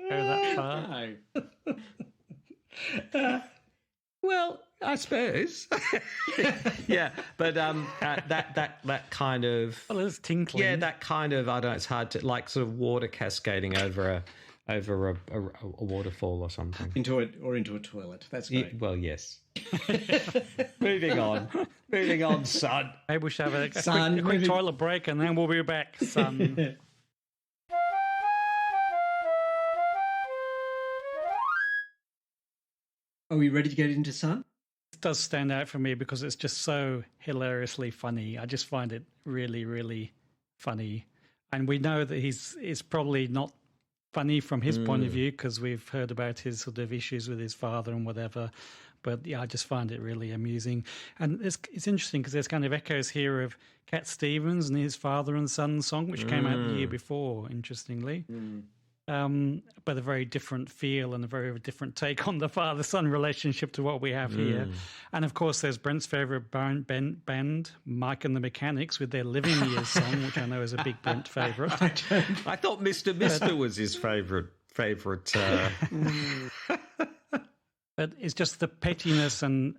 that far. No. Well, I suppose. Yeah, but that kind of... Well, it's tinkling. Yeah, that kind of, I don't know, it's hard to, like sort of water cascading over a waterfall or something. Into a toilet. That's great. Well, yes. Moving on, son. Maybe we should have a quick toilet break and then we'll be back, son. Are we ready to get into Sun? It does stand out for me because it's just so hilariously funny. I just find it really, really funny. And we know that he's probably not funny from his point of view because we've heard about his sort of issues with his father and whatever. But yeah, I just find it really amusing. And it's interesting because there's kind of echoes here of Cat Stevens and his Father and Son song, which came out the year before, interestingly. But a very different feel and a very different take on the father-son relationship to what we have here. And, of course, there's Brent's favourite band, Mike and the Mechanics, with their Living Years song, which I know is a big Brent favourite. I thought Mr. was his favourite. But it's just the pettiness and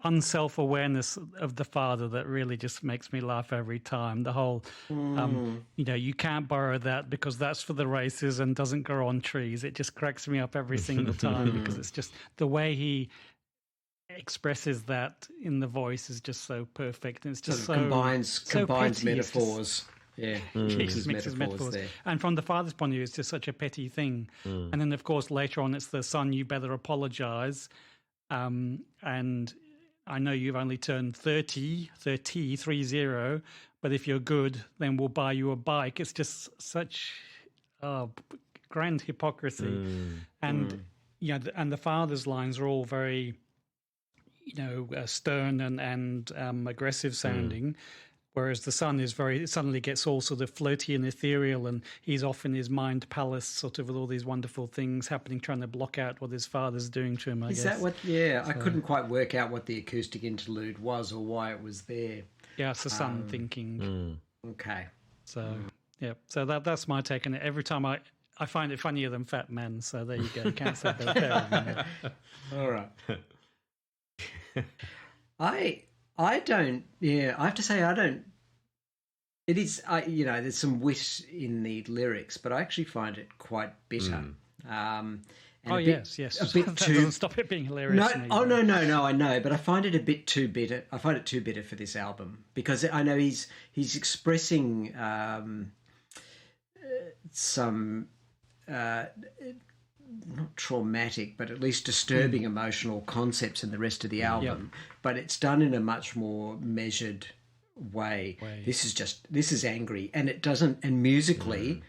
unself-awareness of the father that really just makes me laugh every time. The whole, you can't borrow that because that's for the races and doesn't grow on trees. It just cracks me up every single time because it's just the way he expresses that in the voice is just so perfect. And it's just so combines metaphors. Mixes metaphors there. And from the father's point of view, it's just such a petty thing. And then, of course, later on, it's the son, you better apologise. And I know you've only turned 30, but if you're good, then we'll buy you a bike. It's just such grand hypocrisy. And the father's lines are all very, stern and aggressive sounding. Whereas the son suddenly gets all sort of floaty and ethereal, and he's off in his mind palace, sort of with all these wonderful things happening, trying to block out what his father's doing to him, I guess. Is that what, I couldn't quite work out what the acoustic interlude was or why it was there. Yeah, it's the son thinking. Okay. So, so that's my take on it. Every time I find it funnier than Fat Men, so there you go. You can't say they're better. All right. I don't. Yeah, I have to say I don't. It is. There's some wit in the lyrics, but I actually find it quite bitter. Yes. A bit that too. Doesn't stop it being hilarious. No. No. I know, but I find it a bit too bitter. I find it too bitter for this album because I know he's expressing some not traumatic, but at least disturbing emotional concepts in the rest of the album. But it's done in a much more measured way. This is angry, and it doesn't. And musically,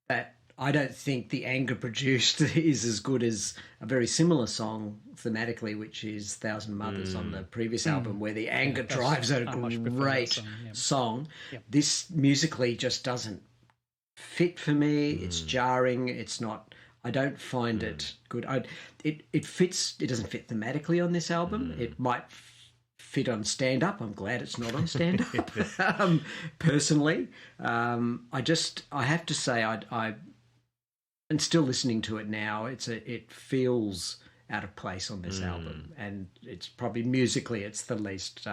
that I don't think the anger produced is as good as a very similar song thematically, which is "Thousand Mothers" on the previous album, where the anger drives a great song. This musically just doesn't fit for me. It's jarring. It's not. I don't find it good. It fits. It doesn't fit thematically on this album. It might fit on stand up. I'm glad it's not on stand up. Personally, I have to say and still listening to it now, it feels out of place on this album, and it's probably musically it's the least.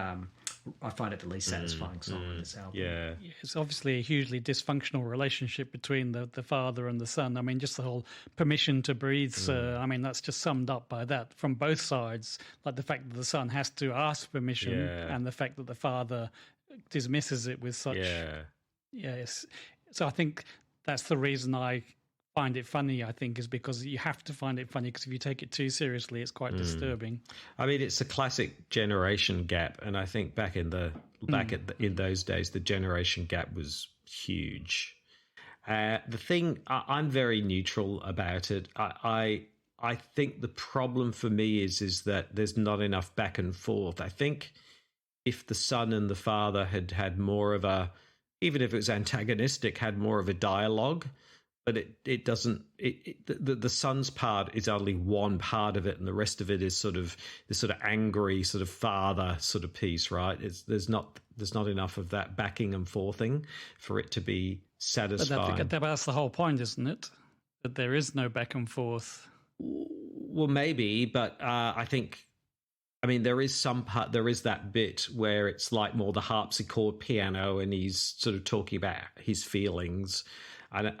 I find it the least satisfying song on this album. Yeah, it's obviously a hugely dysfunctional relationship between the father and the son. I mean, just the whole permission to breathe. I mean, that's just summed up by that from both sides. Like the fact that the son has to ask permission, and the fact that the father dismisses it with such. Yes. So I think that's the reason I find it funny, I think, is because you have to find it funny, because if you take it too seriously, it's quite disturbing. I mean, it's a classic generation gap, and I think in those days, the generation gap was huge. The thing, I'm very neutral about it. I think the problem for me is that there's not enough back and forth. I think if the son and the father had more of a, even if it was antagonistic, had more of a dialogue. But it doesn't. The son's part is only one part of it, and the rest of it is sort of this sort of angry sort of father sort of piece, right? There's not enough of that backing and forthing for it to be satisfying. But that's the whole point, isn't it? That there is no back and forth. Well, maybe, but I think. I mean, there is that bit where it's like more the harpsichord piano, and he's sort of talking about his feelings. And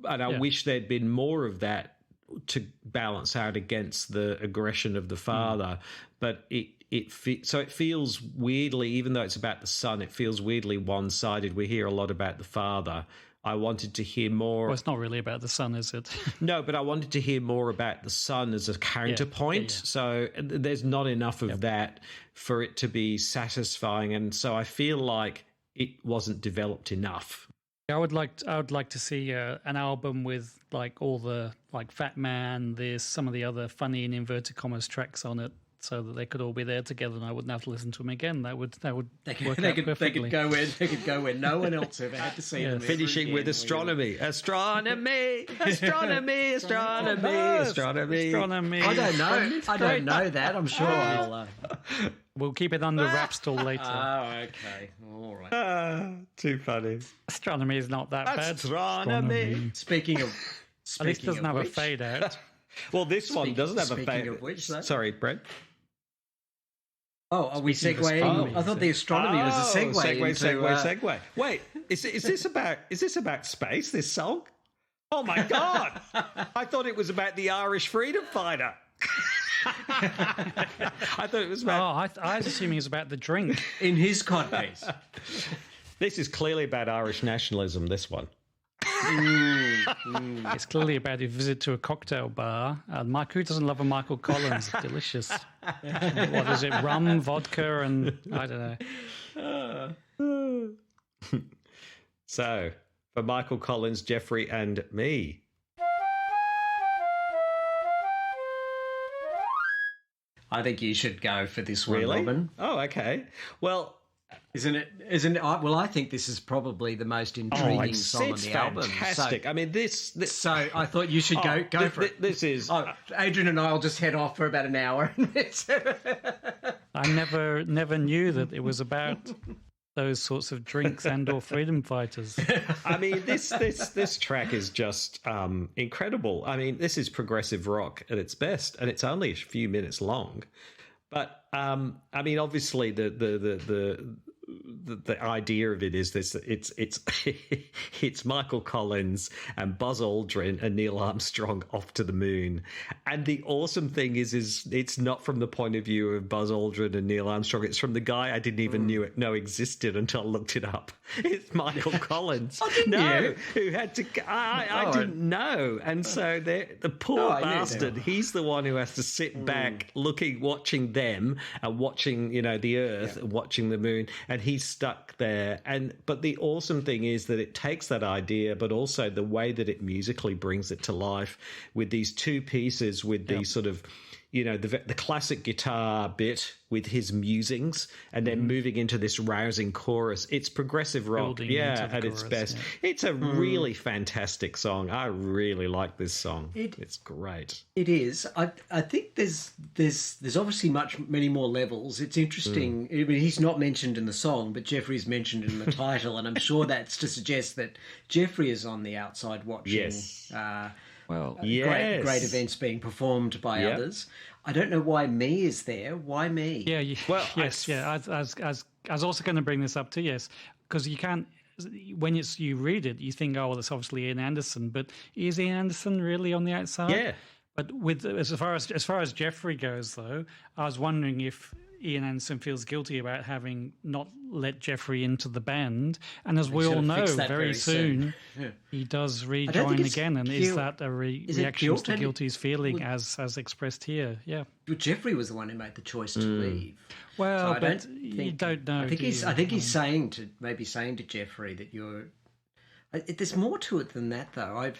I wish there'd been more of that to balance out against the aggression of the father. But it feels weirdly, even though it's about the son, it feels weirdly one-sided. We hear a lot about the father. I wanted to hear more. Well, it's not really about the son, is it? No, but I wanted to hear more about the son as a counterpoint. So there's not enough of that for it to be satisfying. And so I feel like it wasn't developed enough. I would like to see an album with like all the like Fat Man, there's some of the other funny in inverted commas tracks on it, so that they could all be there together, and I wouldn't have to listen to them again. That would work out perfectly. They could go where no one else ever had to see them. Finishing with astronomy. Astronomy. I don't know that. I'm sure I'll. We'll keep it under wraps till later. Oh, okay. All right. Too funny. Astronomy is not that bad. Astronomy. Speaking of at least it doesn't have a fade out. Well, this one doesn't have a fade. Speaking of which, though. Sorry, Brent. Oh, are we segueing? I thought the astronomy was a segue. Wait, is this about space? This song? Oh my God! I thought it was about the Irish freedom fighter. I thought it was about. I was assuming it was about the drink in his codpiece. This is clearly about Irish nationalism. This one. It's clearly about a visit to a cocktail bar. Who doesn't love a Michael Collins? Delicious. What is it? Rum, vodka, and I don't know. So, for Michael Collins, Jeffrey, and me. I think you should go for this one, really? Robin. Oh, okay. Well, isn't it? Well, I think this is probably the most intriguing song on the album. Fantastic. I mean, this. So I thought you should go for it. This is. Adrian and I will just head off for about an hour. I never knew that it was about those sorts of drinks and/or freedom fighters. I mean, this track is just incredible. I mean, this is progressive rock at its best, and it's only a few minutes long. But I mean, obviously, the the idea of it is this: it's it's Michael Collins and Buzz Aldrin and Neil Armstrong off to the moon. And the awesome thing is it's not from the point of view of Buzz Aldrin and Neil Armstrong. It's from the guy I didn't even know existed until I looked it up. It's Michael Collins. Who had to? I didn't know, and so the poor bastard. He's the one who has to sit back, watching them and watching the Earth and watching the moon, and he's stuck there. But the awesome thing is that it takes that idea, but also the way that it musically brings it to life with these two pieces, with these sort of the classic guitar bit with his musings, and then moving into this rousing chorus. It's progressive rock, at its best. Yeah. It's a really fantastic song. I really like this song. It's great. It is. I think there's obviously many more levels. It's interesting. I mean, he's not mentioned in the song, but Jeffrey's mentioned in the title, and I'm sure that's to suggest that Jeffrey is on the outside watching. Yes. Great events being performed by others. I don't know why me is there. Why me? Yeah. I was also going to bring this up too. Yes, because you can't. When you read it, you think, oh, well, it's obviously Ian Anderson, but is Ian Anderson really on the outside? Yeah. But as far as Jeffrey goes, though, I was wondering if Ian Anderson feels guilty about having not let Jeffrey into the band. And as we all know, very soon he does rejoin again. And is that a reaction to guilt he's feeling as expressed here? Yeah. But Jeffrey was the one who made the choice to leave. Well, so you don't know. I think he's saying to Jeffrey that there's more to it than that, though.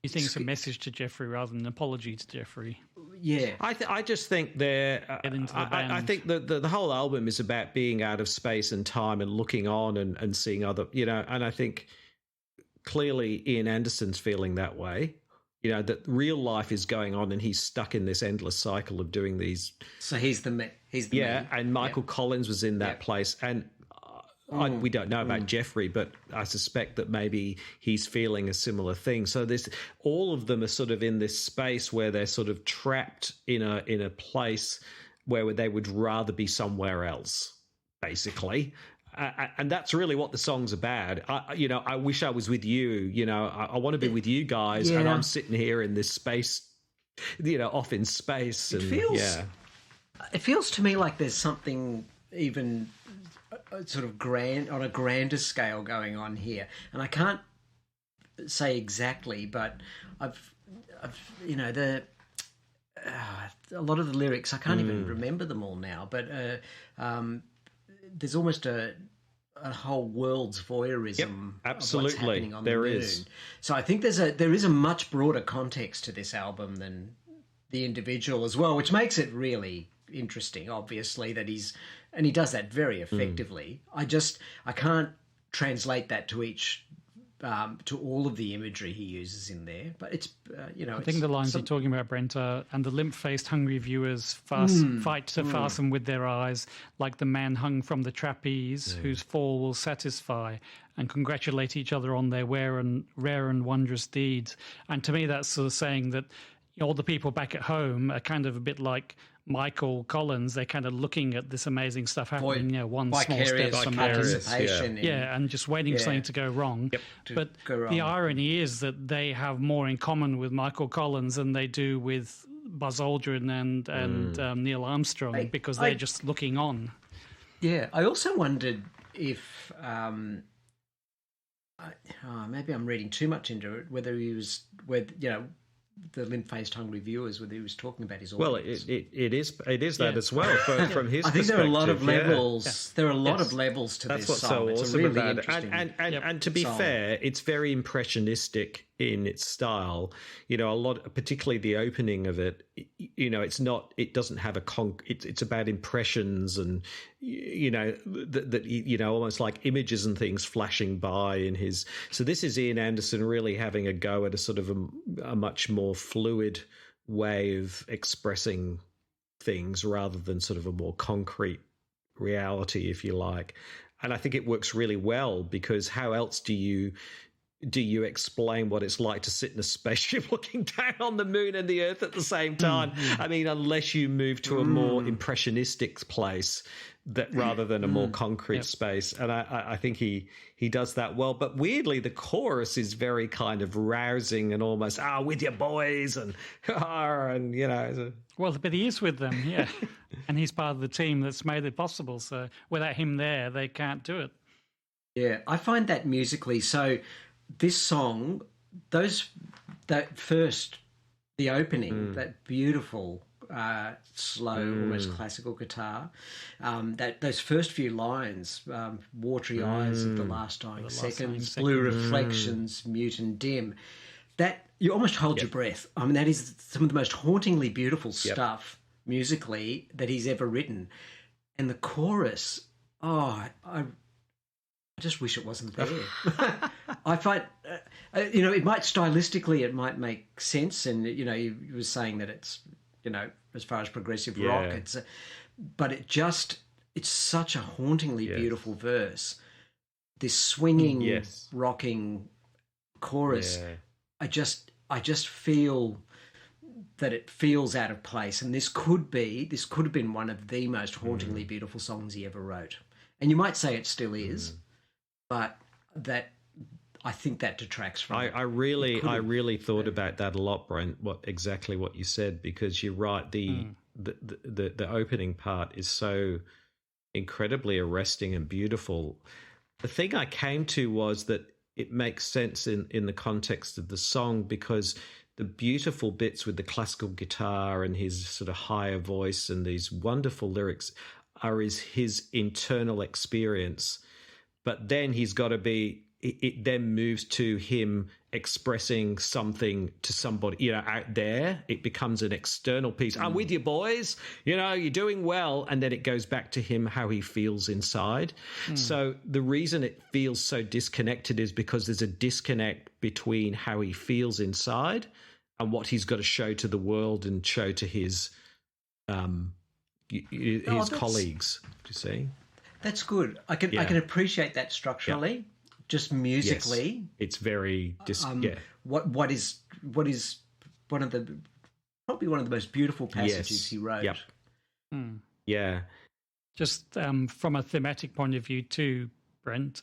You think it's a message to Jeffrey rather than an apology to Jeffrey? Yeah. I just think I think the whole album is about being out of space and time and looking on and seeing other, and I think clearly Ian Anderson's feeling that way. That real life is going on and he's stuck in this endless cycle of doing these. So he's the me. And Michael Collins was in that place. And we don't know about Jeffrey, but I suspect that maybe he's feeling a similar thing. So all of them are sort of in this space where they're sort of trapped in a place where they would rather be somewhere else, basically. And that's really what the song's about. I wish I was with you. I want to be with you guys, and I'm sitting here in this space, off in space. It feels to me like there's something even sort of grand on a grander scale going on here, and I can't say exactly, but I've a lot of the lyrics I can't even remember them all now, but there's almost a whole world's voyeurism. Absolutely, of what's happening on there the moon. is. So I think there is a much broader context to this album than the individual as well, which makes it really interesting. Obviously, that he does that very effectively. I can't translate that to all of the imagery he uses in there, but it's I think the lines you're talking about, Brent, are, and the limp-faced hungry viewers fight to fasten with their eyes, like the man hung from the trapeze, whose fall will satisfy, and congratulate each other on their rare and wondrous deeds. And to me, that's sort of saying that all the people back at home are kind of a bit like Michael Collins. They're kind of looking at this amazing stuff happening, one small step from participation. And just waiting for something to go wrong. But the irony is that they have more in common with Michael Collins than they do with Buzz Aldrin and Neil Armstrong, because they're just looking on. Yeah, I also wondered if maybe I'm reading too much into it, whether he was the limp-faced hungry viewers, whether he was talking about his audience. Well, it is that as well from his perspective. I think there are a lot of levels. Yeah. There are a lot of levels to That's this what's song. so It's awesome a really about interesting it. And to be fair, it's very impressionistic in its style. A lot, particularly the opening of it. It's not. It doesn't have it's about impressions and almost like images and things flashing by in his. So this is Ian Anderson really having a go at a sort of a much more fluid way of expressing things rather than sort of a more concrete reality, if you like. And I think it works really well, because how else do you explain what it's like to sit in a spaceship looking down on the moon and the Earth at the same time? I mean, unless you move to a more impressionistic place, that rather than a more concrete space. And I think he does that well. But weirdly, the chorus is very kind of rousing and almost, with your boys and, and you know. Well, but he is with them, yeah. And he's part of the team that's made it possible. So without him there, they can't do it. Yeah, I find that musically. So this song, the opening, that beautiful, slow, almost classical guitar, those first few lines, watery eyes of the last dying seconds, blue reflections, mute and dim, that you almost hold your breath. I mean, that is some of the most hauntingly beautiful stuff musically that he's ever written. And the chorus, I just wish it wasn't there. I find, it might stylistically, it might make sense. And, you were saying that it's, as far as progressive rock, but it's such a hauntingly beautiful verse. This swinging, rocking chorus. Yeah. I just feel that it feels out of place. And this could have been one of the most hauntingly beautiful songs he ever wrote. And you might say it still is. But I think that detracts from it. I really thought about that a lot, Brent. Exactly what you said, because you're right. The opening part is so incredibly arresting and beautiful. The thing I came to was that it makes sense in the context of the song, because the beautiful bits with the classical guitar and his sort of higher voice and these wonderful lyrics are his internal experience. But then he's got to be, it then moves to him expressing something to somebody, out there. It becomes an external piece. I'm with you, boys. You're doing well. And then it goes back to him, how he feels inside. So the reason it feels so disconnected is because there's a disconnect between how he feels inside and what he's got to show to the world and show to his colleagues. Do you see? That's good. I can appreciate that structurally. Yeah. Just musically, it's very What is one of the most beautiful passages he wrote. Yep. Yeah. Just from a thematic point of view too, Brent.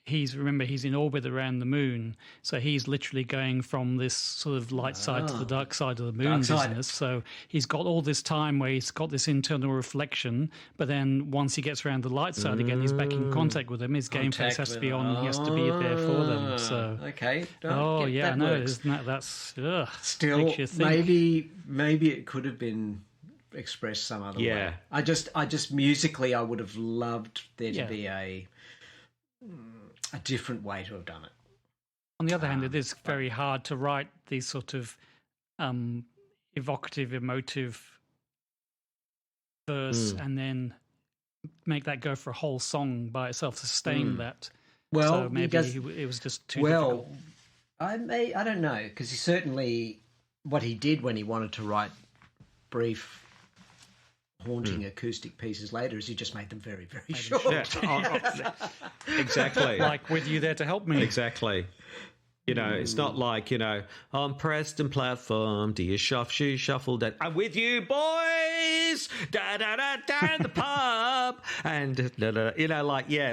He's in orbit around the moon, so he's literally going from this sort of light side to the dark side of the moon business. So he's got all this time where he's got this internal reflection, but then once he gets around the light side again, he's back in contact with them. His game face has to be on. He has to be there for them. So okay. I know. Isn't that's still maybe it could have been expressed some other way. I just musically, I would have loved there to be a different way to have done it. On the other hand, it is very hard to write these sort of evocative, emotive verse and then make that go for a whole song by itself, sustain that. Well, so maybe it was just too difficult. I don't know, because he certainly, what he did when he wanted to write brief, haunting acoustic pieces later is he just made them very, very short. Exactly. Like With You There to Help Me. Exactly. It's not like, on Preston platform, do you shuffle that? I'm with you, boys! Da-da-da-da, in the pub! And,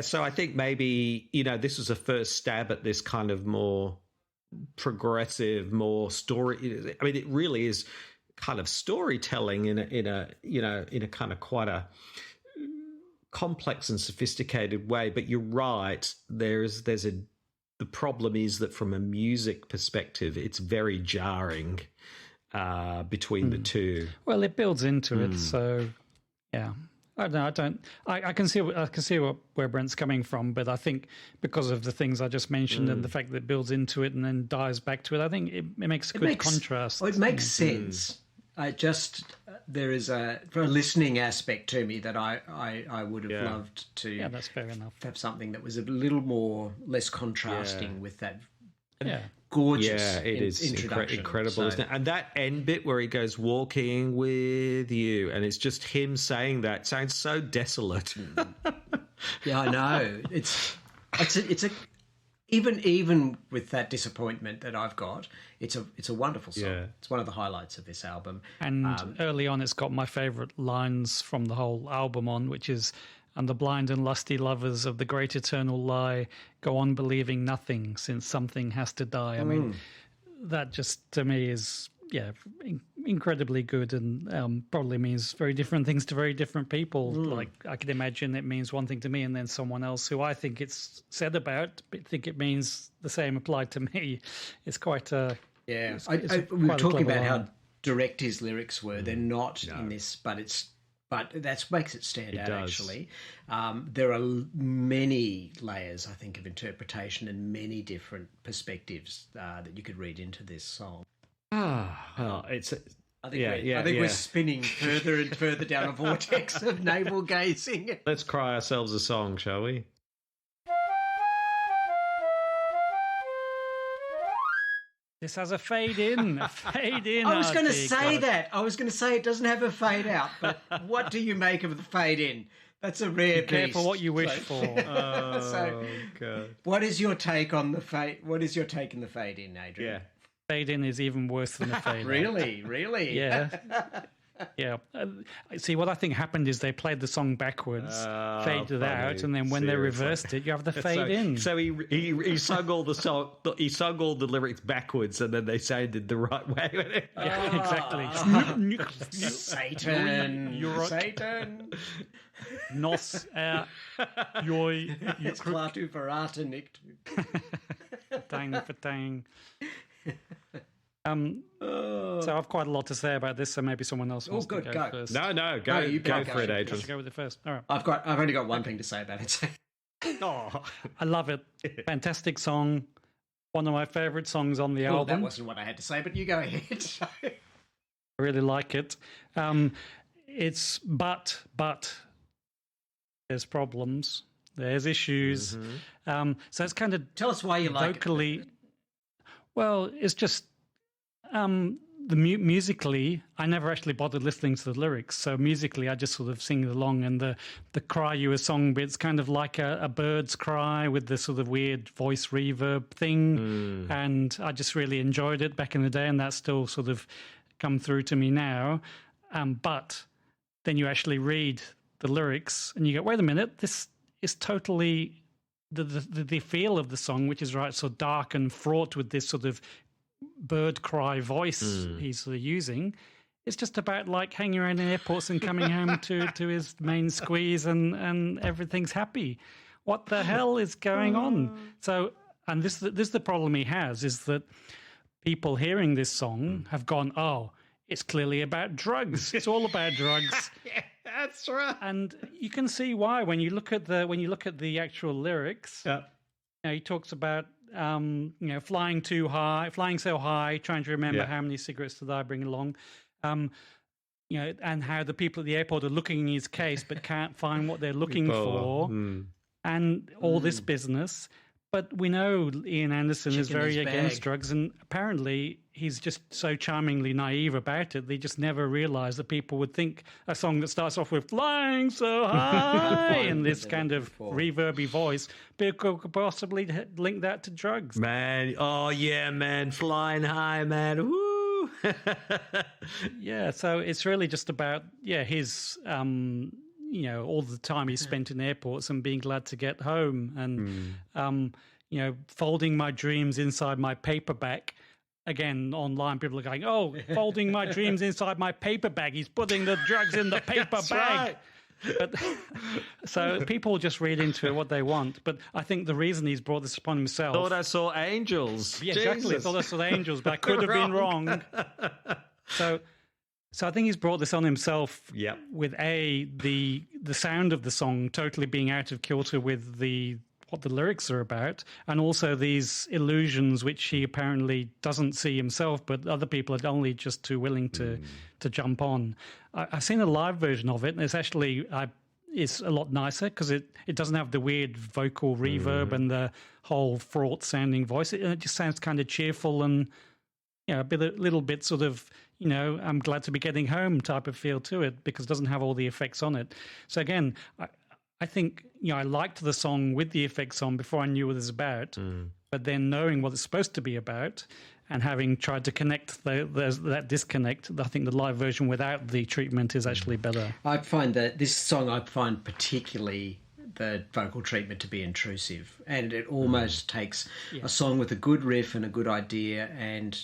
So I think maybe, this was a first stab at this kind of more progressive, more story. I mean, it really is kind of storytelling in a kind of quite a complex and sophisticated way. But you're right. The problem is that from a music perspective, it's very jarring between the two. Well, it builds into it, so yeah. I don't know. I can see where Brent's coming from, but I think because of the things I just mentioned and the fact that it builds into it and then dives back to it, I think it makes a good contrast. It makes sense. There is for a listening aspect to me that I would have loved to. Yeah, that's fair enough. Have something that was a little less contrasting with that. Gorgeous. Yeah, it is incredible, so. Isn't it? And that end bit where he goes walking with you, and it's just him saying that sounds so desolate. Yeah, I know. It's a even with that disappointment that I've got, it's a wonderful song. Yeah. It's one of the highlights of this album. And early on, it's got my favourite lines from the whole album on, which is, "And the blind and lusty lovers of the great eternal lie go on believing nothing, since something has to die." I mean, that just, to me, is, incredibly good, and probably means very different things to very different people. Like, I can imagine it means one thing to me, and then someone else who I think it's said about, but think it means the same applied to me. It's quite a... Yeah, quite we were a talking clever about line. how direct his lyrics were. They're not in this, but that makes it stand out, does. actually. There are many layers, I think, of interpretation and many different perspectives that you could read into this song. Well, it's... I think we're spinning further and further down a vortex of navel gazing. Let's cry ourselves a song, shall we? This has a fade in. A fade in. I was going to RT, say God. that. I was going to say it doesn't have a fade out, but what do you make of the fade in? That's a rare beast. Careful what you wish for. So, God. what is your take on the fade? What is your take in the fade in, Adrian? Yeah. Fade in is even worse than a fade out. Really? Yeah. Yeah. See, what I think happened is they played the song backwards, faded out, funny. and then when they Seriously. reversed it, you have the fade in. So he sung all the song. He sung all the lyrics backwards, and then they sounded the right way. Yeah, exactly. Satan. You're right. Satan. Nos joy It's Klaatu Verata Niktu. tang for tang. So I've quite a lot to say about this, so maybe someone else wants to go first. No, go you go go. for it, Go. Adrian. Go with it first. All right. I've only got one thing to say about it. Oh, I love it. Fantastic song. One of my favourite songs on the Well, album. that wasn't what I had to say, but you go ahead. I really like it. It's but there's problems. There's issues. So it's kind of Tell us why you like vocally. Well, it's just musically. I never actually bothered listening to the lyrics, so musically, I just sort of sing along. And the cry you were song bit's kind of like a bird's cry with this sort of weird voice reverb thing, and I just really enjoyed it back in the day, and that's still sort of come through to me now. But then you actually read the lyrics, and you go, "Wait a minute, this is totally." The feel of the song, which is right, so dark and fraught with this sort of bird cry voice he's sort of using, it's just about like hanging around in airports and coming home to his main squeeze and everything's happy. What the hell is going on? So, and this is the problem he has, is that people hearing this song have gone, oh, it's clearly about drugs. It's all about drugs. that's right. And you can see why when you look at the actual lyrics. Yeah. He talks about flying too high, flying so high, trying to remember Yeah. how many cigarettes did I bring along, and how the people at the airport are looking in his case but can't find what they're looking for, and all this business. But we know Ian Anderson is Chicken very his against bag. drugs, and apparently he's just so charmingly naive about it. They just never realised that people would think a song that starts off with "flying so high" and this kind of reverby voice, people could possibly link that to drugs. Man, oh yeah, man, flying high, man, woo! Yeah, so it's really just about his all the time he's spent in airports and being glad to get home, and folding my dreams inside my paperback. Again, online people are going, "Oh, folding my dreams inside my paper bag. He's putting the drugs in the paper bag." right. But, so people just read into it what they want. But I think the reason he's brought this upon himself. Thought I saw angels. Yeah, exactly. Jesus. Thought I saw the angels, but I could have been wrong. So I think he's brought this on himself. Yep. With the sound of the song totally being out of kilter with what the lyrics are about, and also these illusions which he apparently doesn't see himself, but other people are only just too willing to jump on. I've seen a live version of it, and it's actually it's a lot nicer because it doesn't have the weird vocal reverb and the whole fraught sounding voice. It just sounds kind of cheerful and a little bit sort of I'm glad to be getting home type of feel to it, because it doesn't have all the effects on it. So again, I think I liked the song with the effects on before I knew what it was about. but then knowing what it's supposed to be about and having tried to connect that disconnect, I think the live version without the treatment is actually better. I find that this song, particularly the vocal treatment to be intrusive, and it almost takes a song with a good riff and a good idea and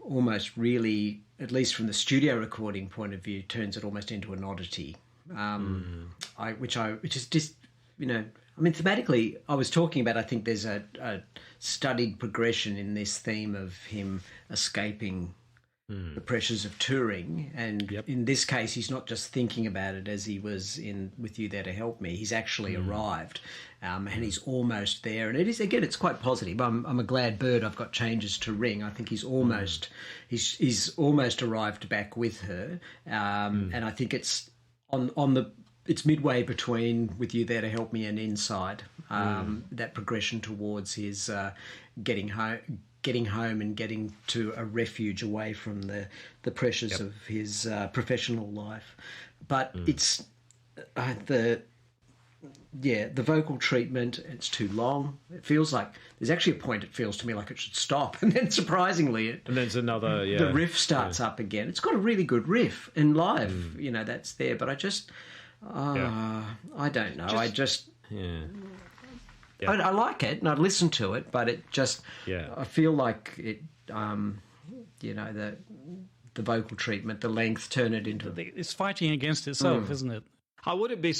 almost really, at least from the studio recording point of view, turns it almost into an oddity, which is just, thematically, I was talking about, I think there's a studied progression in this theme of him escaping the pressures of touring. And in this case, he's not just thinking about it as he was in With You There to Help Me. He's actually arrived, and he's almost there. And it is, again, it's quite positive. I'm a glad bird. I've got changes to ring. I think he's almost arrived back with her. And I think it's it's midway between With You There to Help Me and Inside, that progression towards his getting home and getting to a refuge away from the pressures of his professional life. But it's the vocal treatment, it's too long. It feels like there's actually a point it feels to me like it should stop, and then surprisingly and there's another the riff starts up again. It's got a really good riff, and live that's there, but I just I don't know. I like it and I'd listen to it, but it just I feel like it the vocal treatment, the length, turn it into it's fighting against itself, isn't it? I wouldn't be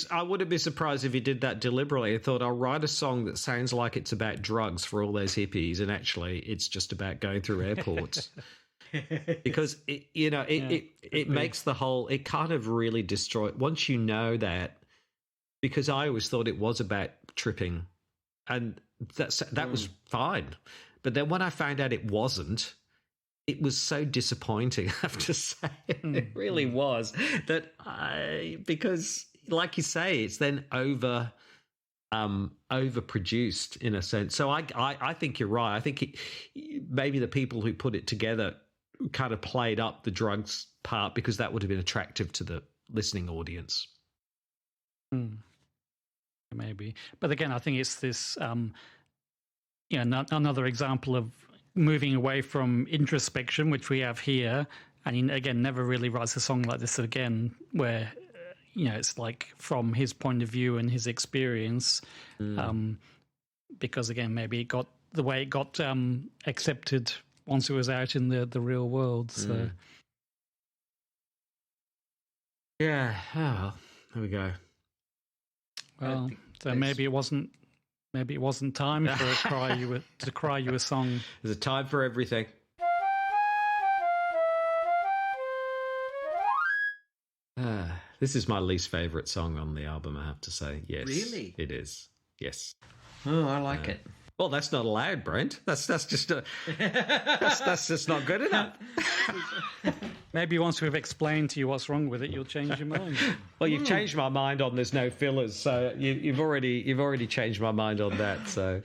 surprised if he did that deliberately. I thought, I'll write a song that sounds like it's about drugs for all those hippies, and actually it's just about going through airports. Because it makes the whole, it kind of really destroy once you know that, because I always thought it was about tripping, and that was fine. But then when I found out it wasn't, it was so disappointing, I have to say. It really was. Because like you say, it's then overproduced in a sense. So I think you're right. I think maybe the people who put it together kind of played up the drugs part because that would have been attractive to the listening audience. Maybe. But again, I think it's this, another example of moving away from introspection, which we have here. And he, again, never really writes a song like this again, where, it's like from his point of view and his experience. Because, again, maybe it got the way it got accepted once it was out in the real world. So, yeah. Oh, there we go. Well, so maybe it wasn't time for to cry you a song. There's a time for everything. This is my least favourite song on the album, I have to say. Yes, really, it is. Yes. Oh, I like it. Well, that's not allowed, Brent. That's just that's just not good enough. Maybe once we've explained to you what's wrong with it, you'll change your mind. Well, you've changed my mind on there's no fillers, so you've already changed my mind on that. So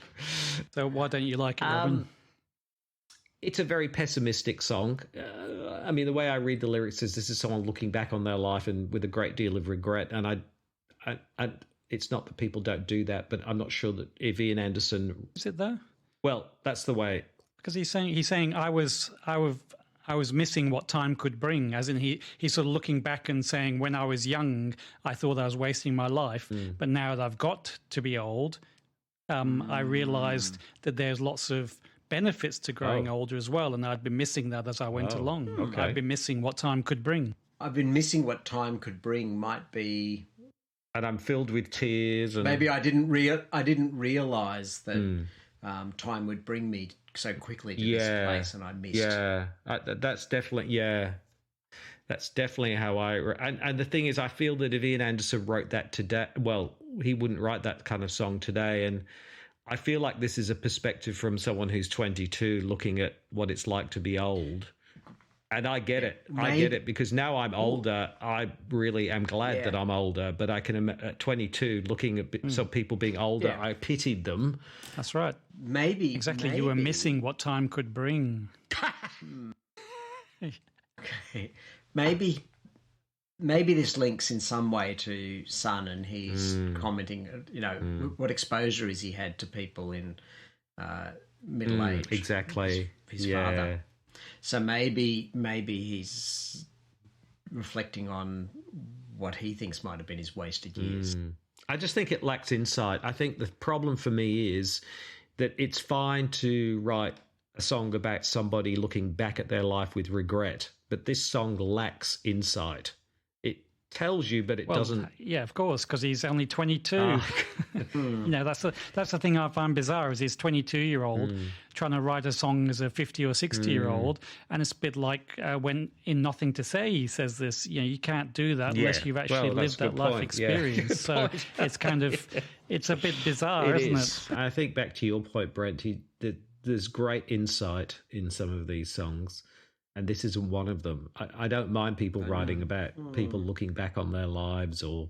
why don't you like it, Robin? It's a very pessimistic song. I mean, the way I read the lyrics is this is someone looking back on their life and with a great deal of regret. And I it's not that people don't do that, but I'm not sure that if Ian Anderson is it though. Well, that's the way, because he's saying I was missing what time could bring, as in he's sort of looking back and saying, when I was young, I thought I was wasting my life, but now that I've got to be old, I realised that there's lots of benefits to growing older as well, and I'd been missing that as I went along. Okay. I'd been missing what time could bring. I've been missing what time could bring might be, and I'm filled with tears. And maybe I didn't realise that time would bring me so quickly to this place, and I missed. Yeah, that's definitely That's definitely how and the thing is, I feel that if Ian Anderson wrote that today, well, he wouldn't write that kind of song today. And I feel like this is a perspective from someone who's 22 looking at what it's like to be old. And I get it. I get it, because now I'm older. I really am glad that I'm older. But I can, at 22, looking at some people being older, I pitied them. That's right. Maybe. Exactly. You were missing what time could bring. Okay. Maybe this links in some way to Sun, and he's commenting, what exposure has he had to people in middle age. Exactly. His father. So maybe he's reflecting on what he thinks might have been his wasted years. I just think it lacks insight. I think the problem for me is that it's fine to write a song about somebody looking back at their life with regret, but this song lacks insight. It tells you, but it doesn't. Yeah, of course, because he's only 22. That's the thing I find bizarre is he's 22-year-old trying to write a song as a 50 or 60-year-old, and it's a bit like when in Nothing to Say he says this. You can't do that unless you've actually lived that life experience. Yeah. So it's kind of it's a bit bizarre, isn't it? I think back to your point, Brent. There's great insight in some of these songs, and this isn't one of them. I don't mind people writing about people looking back on their lives or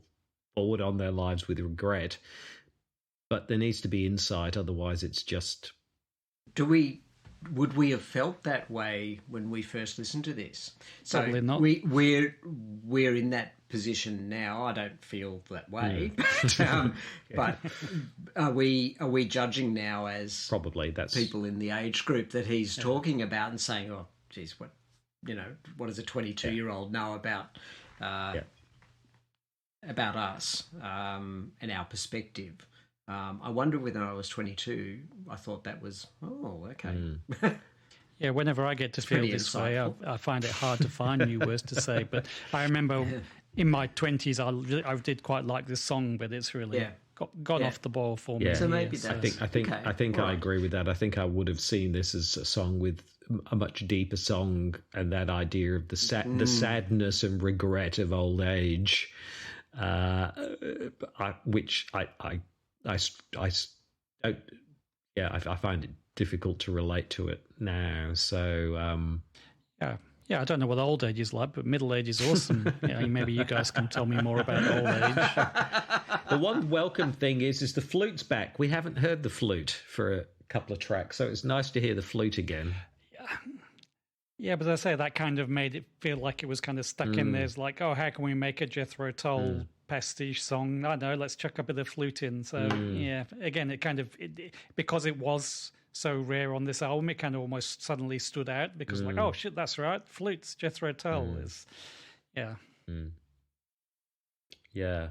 forward on their lives with regret, but there needs to be insight. Otherwise, it's just. Would we have felt that way when we first listened to this? So probably not. We're in that position now. I don't feel that way, but are we judging now as probably that's people in the age group that he's talking about and saying, "Oh, geez, what does a 22-year-old know about us and our perspective?" I wonder when I was 22, I thought that was, okay. Yeah, whenever I get to feel this way, I find it hard to find new words to say. But I remember in my 20s, I did quite like this song, but it's really got off the boil for me. Yeah. So maybe I think I agree with that. I think I would have seen this as a song with a much deeper song and that idea of the sadness and regret of old age, which I find it difficult to relate to it now. So I don't know what old age is like, but middle age is awesome. Maybe you guys can tell me more about old age. The one welcome thing is the flute's back. We haven't heard the flute for a couple of tracks, so it's nice to hear the flute again. Yeah, but as I say, that kind of made it feel like it was kind of stuck in there. It's like, how can we make a Jethro Tull pastiche song? I know, let's chuck a bit of flute in. So, again, it kind of, because it was so rare on this album, it kind of almost suddenly stood out because like, oh, shit, that's right, flutes, Jethro Tull is, Yeah.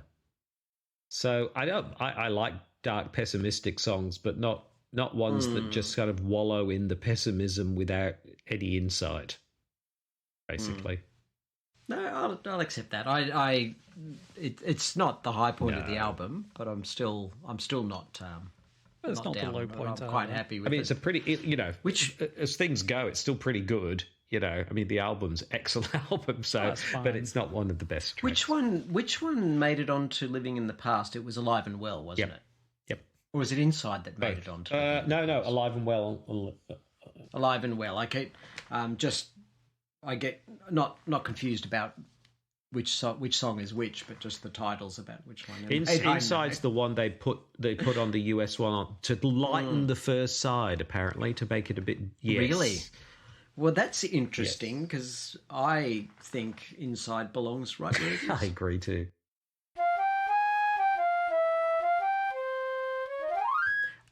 So I like dark, pessimistic songs, but not ones that just kind of wallow in the pessimism without any insight, basically. No, I'll accept that. It's not the high point of the album, but I'm still not. It's not down. the low point. I'm quite happy with it. I mean, it's a pretty, which as things go, it's still pretty good. I mean, the album's excellent album, so but it's not one of the best tracks. Which one made it onto Living in the Past? It was Alive and Well, wasn't it? Yep. Or was it Inside that made it onto? No, Alive and Well. Alive and Well. I get not confused about which song is which, but just the titles about which one. Inside's the one they put on the US one to lighten the first side, apparently, to make it a bit. Yes. Really? Well, that's interesting because I think Inside belongs right where it is. I agree too.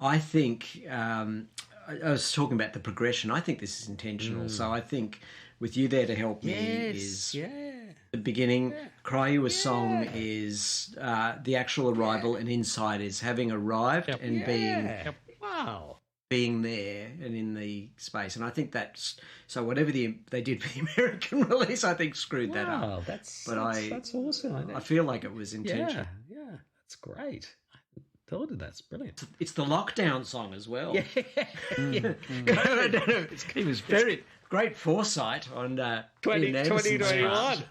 I think I was talking about the progression. I think this is intentional. So I think with you there to help me is the beginning. Cry You a Song is the actual arrival, and Inside is having arrived and being there and in the space. And I think that's so. Whatever they did for the American release, I think screwed that up. That's awesome. I feel like it was intentional. Yeah, that's great. Thought of that's brilliant. It's the lockdown song as well. Yeah. I don't know. It was very great foresight on 2021.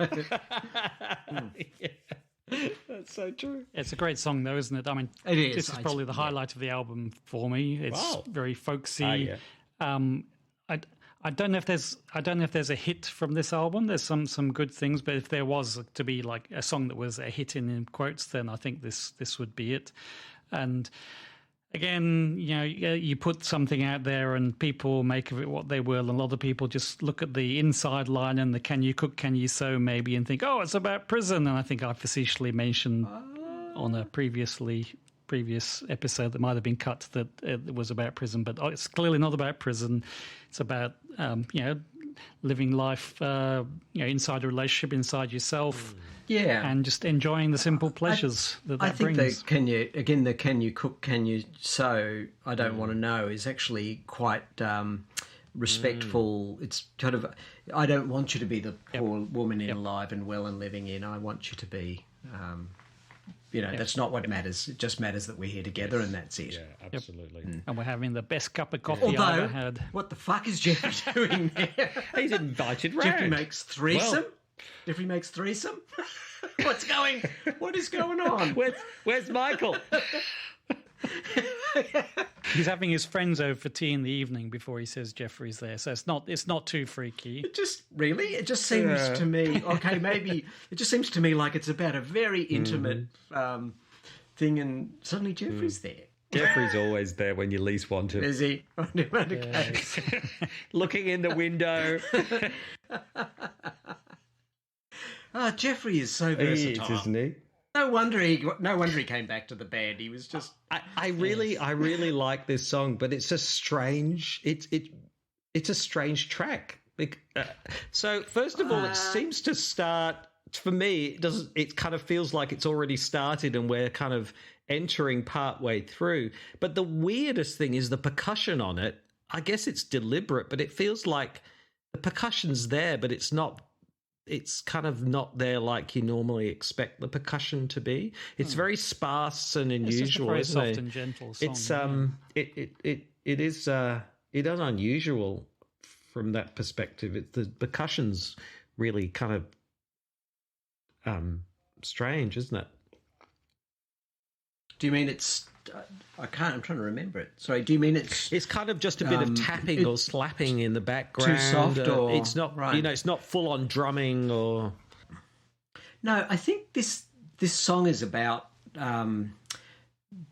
That's so true. It's a great song, though, isn't it? I mean, it is. This is probably the highlight of the album for me. It's very folksy. I don't know if there's a hit from this album. There's some good things, but if there was to be like a song that was a hit in quotes, then I think this would be it. And again, you put something out there and people make of it what they will. And a lot of people just look at the inside line and the "can you cook, can you sew" maybe and think, oh, it's about prison. And I think I facetiously mentioned on a previously previous episode that might have been cut that it was about prison, but it's clearly not about prison. It's about living life inside a relationship, inside yourself. Yeah, and just enjoying the simple pleasures that think brings. Can you cook, can you sew, I don't want to know is actually quite respectful. It's kind of, I don't want you to be the poor woman in alive and well and living in. I want you to be, that's not what matters. It just matters that we're here together and that's it. Yeah, absolutely. And we're having the best cup of coffee I've ever had. What the fuck is Jeffrey doing there? He's invited round. Jeffrey makes threesome? Jeffrey makes threesome? What is going on? Where's Michael? He's having his friends over for tea in the evening before he says Jeffrey's there, so it's not too freaky. It just seems to me, okay, maybe it just seems to me like it's about a very intimate thing, and suddenly Jeffrey's there. Jeffrey's always there when you least want him. Is he? Yes. Looking in the window. Jeffrey is so versatile, he is, isn't he? No wonder he came back to the band. He was just. I really like this song, but it's a strange. It's a strange track. So first of all, it seems to start. For me, it kind of feels like it's already started, and we're kind of entering part way through. But the weirdest thing is the percussion on it. I guess it's deliberate, but it feels like the percussion's there, but it's not. It's kind of not there like you normally expect the percussion to be. It's very sparse and unusual. It's just a very soft and gentle song. It is unusual from that perspective. The percussion's really kind of strange, isn't it? Do you mean it's? I'm trying to remember it. Sorry. Do you mean it's? It's kind of just a bit of tapping or slapping in the background. Too soft, or it's not. Right. It's not full on drumming or. No, I think this song is about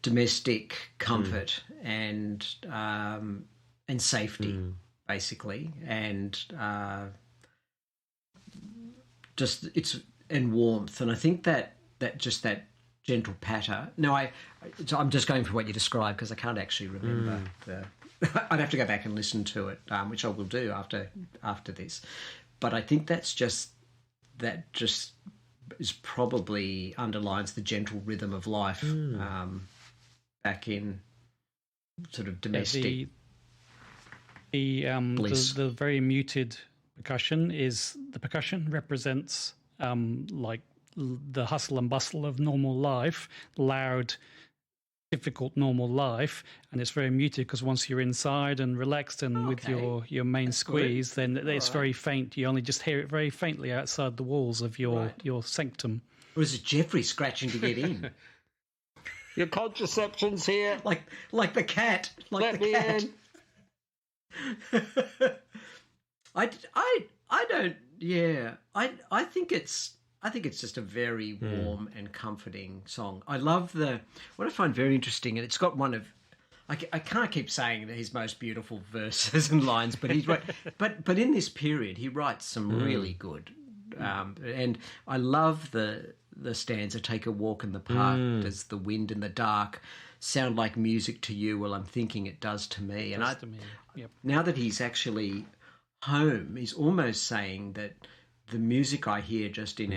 domestic comfort and safety, basically, and just and warmth, and I think that gentle patter. No, I'm just going for what you described because I can't actually remember I'd have to go back and listen to it, which I will do after this. But I think that just is probably underlines the gentle rhythm of life back in sort of domestic bliss. The very muted percussion represents like the hustle and bustle of normal life, loud, difficult normal life, and it's very muted because once you're inside and relaxed and with your main squeeze, then it's very faint. You only just hear it very faintly outside the walls of your sanctum. Or is it Jeffrey scratching to get in? Your contraception's here, like the cat, Let me in. I don't. Yeah, I think it's just a very warm and comforting song. I love what I find very interesting, and it's got one of, I can't keep saying his most beautiful verses and lines, but but in this period he writes some really good, and I love the stanza, "Take a walk in the park, does the wind in the dark sound like music to you? Well, I'm thinking it does to me." And now that he's actually home, he's almost saying that the music I hear just in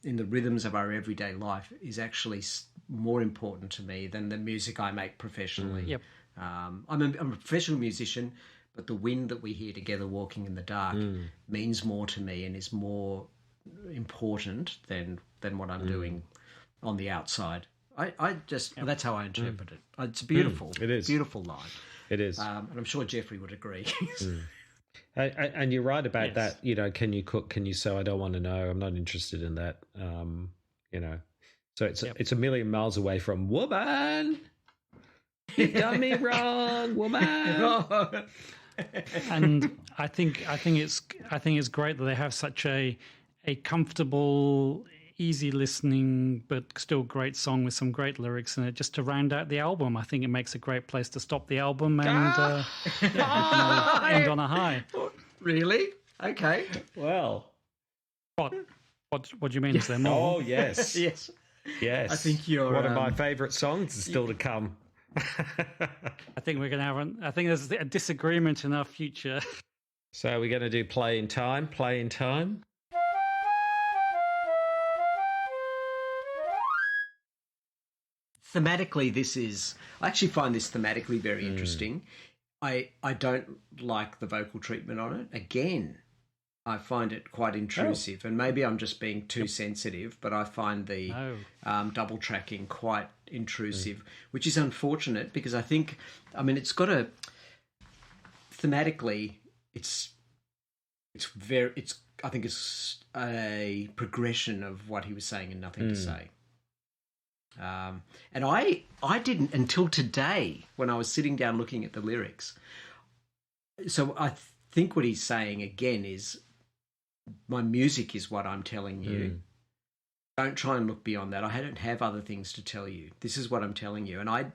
the rhythms of our everyday life is actually more important to me than the music I make professionally. I'm a professional musician, but the wind that we hear together walking in the dark means more to me and is more important than what I'm doing on the outside. That's how I interpret it. It's beautiful. It is. Beautiful line. It is. And I'm sure Jeffrey would agree. And you're right about that. Can you cook? Can you sew? I don't want to know. I'm not interested in that. So it's a million miles away from woman. You've done me wrong, woman. And I think it's great that they have such a comfortable, easy listening, but still great song with some great lyrics in it, just to round out the album. I think it makes a great place to stop the album and end on a high. Really? Okay. Well, what do you mean? Is there more? Oh yes, yes. Yes. I think you're one of my favourite songs is still to come. I think we're going to have I think there's a disagreement in our future. So we're going to do Play in Time, Play in Time. Thematically, I actually find this thematically very interesting. I don't like the vocal treatment on it. Again, I find it quite intrusive, and maybe I'm just being too sensitive, but I find the double tracking quite intrusive, which is unfortunate because I think, it's got thematically, I think it's a progression of what he was saying in Nothing to Say. And I didn't until today when I was sitting down looking at the lyrics. So I think what he's saying again is, my music is what I'm telling you. Don't try and look beyond that. I don't have other things to tell you. This is what I'm telling you. And I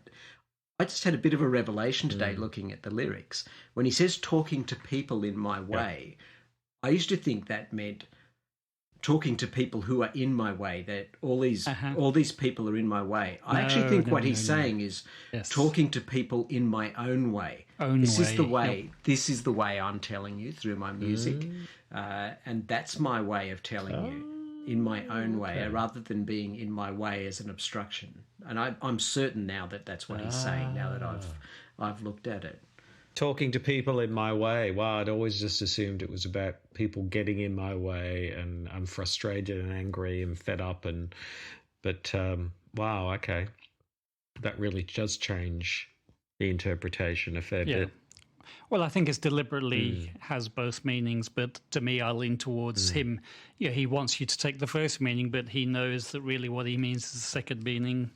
just had a bit of a revelation today looking at the lyrics. When he says talking to people in my way, I used to think that meant talking to people who are in my way, that all these people are in my way. I actually think what he's saying is talking to people in my own way. This is the way. This is the way I'm telling you through my music, and that's my way of telling you in my own way, rather than being in my way as an obstruction. And I'm certain now that that's what he's saying. Now that I've looked at it. Talking to people in my way. Wow, I'd always just assumed it was about people getting in my way, and I'm frustrated and angry and fed up. But wow, okay, that really does change the interpretation a fair bit. Well, I think it's deliberately has both meanings, but to me, I lean towards him. Yeah, he wants you to take the first meaning, but he knows that really what he means is the second meaning.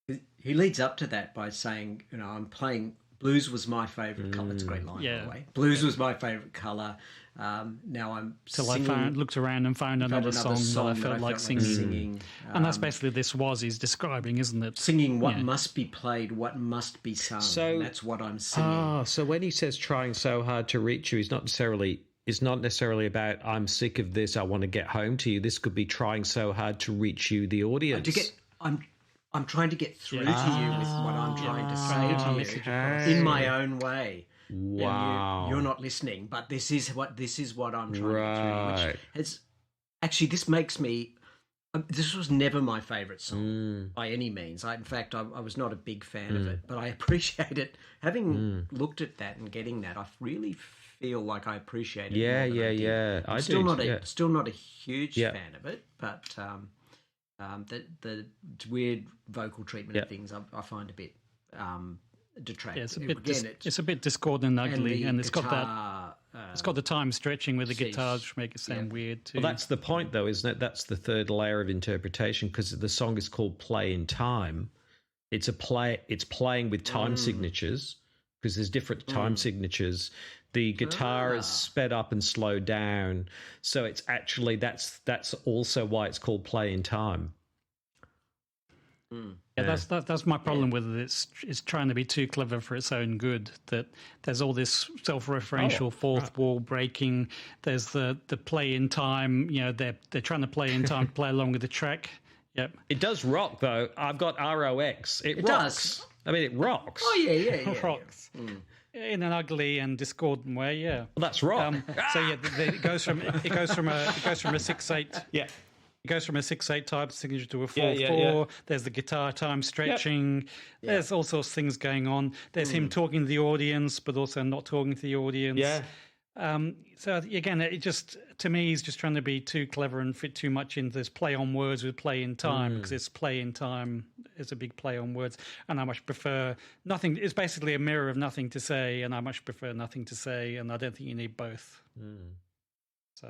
He leads up to that by saying, I'm playing. Blues was my favourite colour. It's a great line, by the way. Blues was my favourite colour. Now I'm singing. I looked around and found another song that I felt like singing. And that's basically he's describing, isn't it? Singing what must be played, what must be sung. So, and that's what I'm singing. So when he says trying so hard to reach you, it's not necessarily about I'm sick of this, I want to get home to you. This could be trying so hard to reach you, the audience. I'm trying to get through to you with what I'm trying to say to you in my own way. Wow. And you're not listening, but this is what I'm trying to get through. Which has, actually, this makes me. This was never my favourite song by any means. In fact, I was not a big fan of it, but I appreciate it. Having looked at that and getting that, I really feel like I appreciate it. Yeah. I'm still not a huge fan of it, but. The weird vocal treatment of things I find a bit detracting. Yeah, it's a bit discordant and ugly, and it's got the time stretching with the guitars, which make it sound weird too. Well, that's the point, though, isn't it? That's the third layer of interpretation, because the song is called "Play in Time." It's playing with time signatures, because there's different time signatures. The guitar is sped up and slowed down, so it's actually that's also why it's called Play in Time. Yeah, that's my problem with it. It's trying to be too clever for its own good. That there's all this self-referential fourth wall breaking. There's the play in time. They're trying to play in time, play along with the track. Yep. It does rock, though. I've got ROX. It rocks. Does. I mean, it rocks. Oh yeah. It rocks. In an ugly and discordant way, yeah. Well, that's rock. It goes from a 6/8. Yeah. It goes from a 6/8 time signature to a 4/4. There's the guitar time stretching. Yep. There's all sorts of things going on. There's him talking to the audience, but also not talking to the audience. Yeah. So again, it just, to me, he's just trying to be too clever and fit too much into this play on words with play in time, because it's play in time is a big play on words, and I much prefer nothing. It's basically a mirror of Nothing to Say, and I much prefer Nothing to Say, and I don't think you need both. So.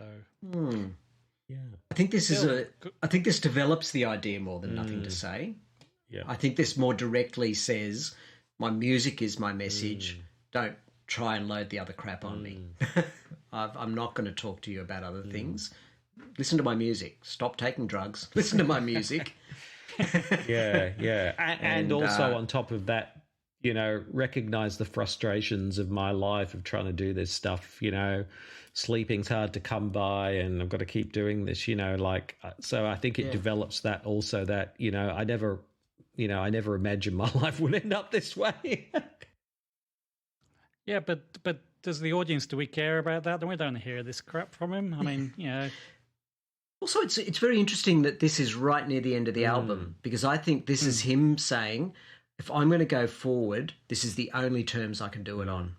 Yeah. I think this develops the idea more than Nothing to Say. Yeah. I think this more directly says my music is my message. Don't try and load the other crap on me. I'm not going to talk to you about other things. Listen to my music. Stop taking drugs. Listen to my music. Yeah. And also on top of that, recognize the frustrations of my life of trying to do this stuff. Sleeping's hard to come by, and I've got to keep doing this. So I think it develops that also that I never imagined my life would end up this way. Yeah, but does the audience, do we care about that? We don't hear this crap from him. I mean, Also, it's very interesting that this is right near the end of the album, because I think this is him saying, if I'm going to go forward, this is the only terms I can do it on.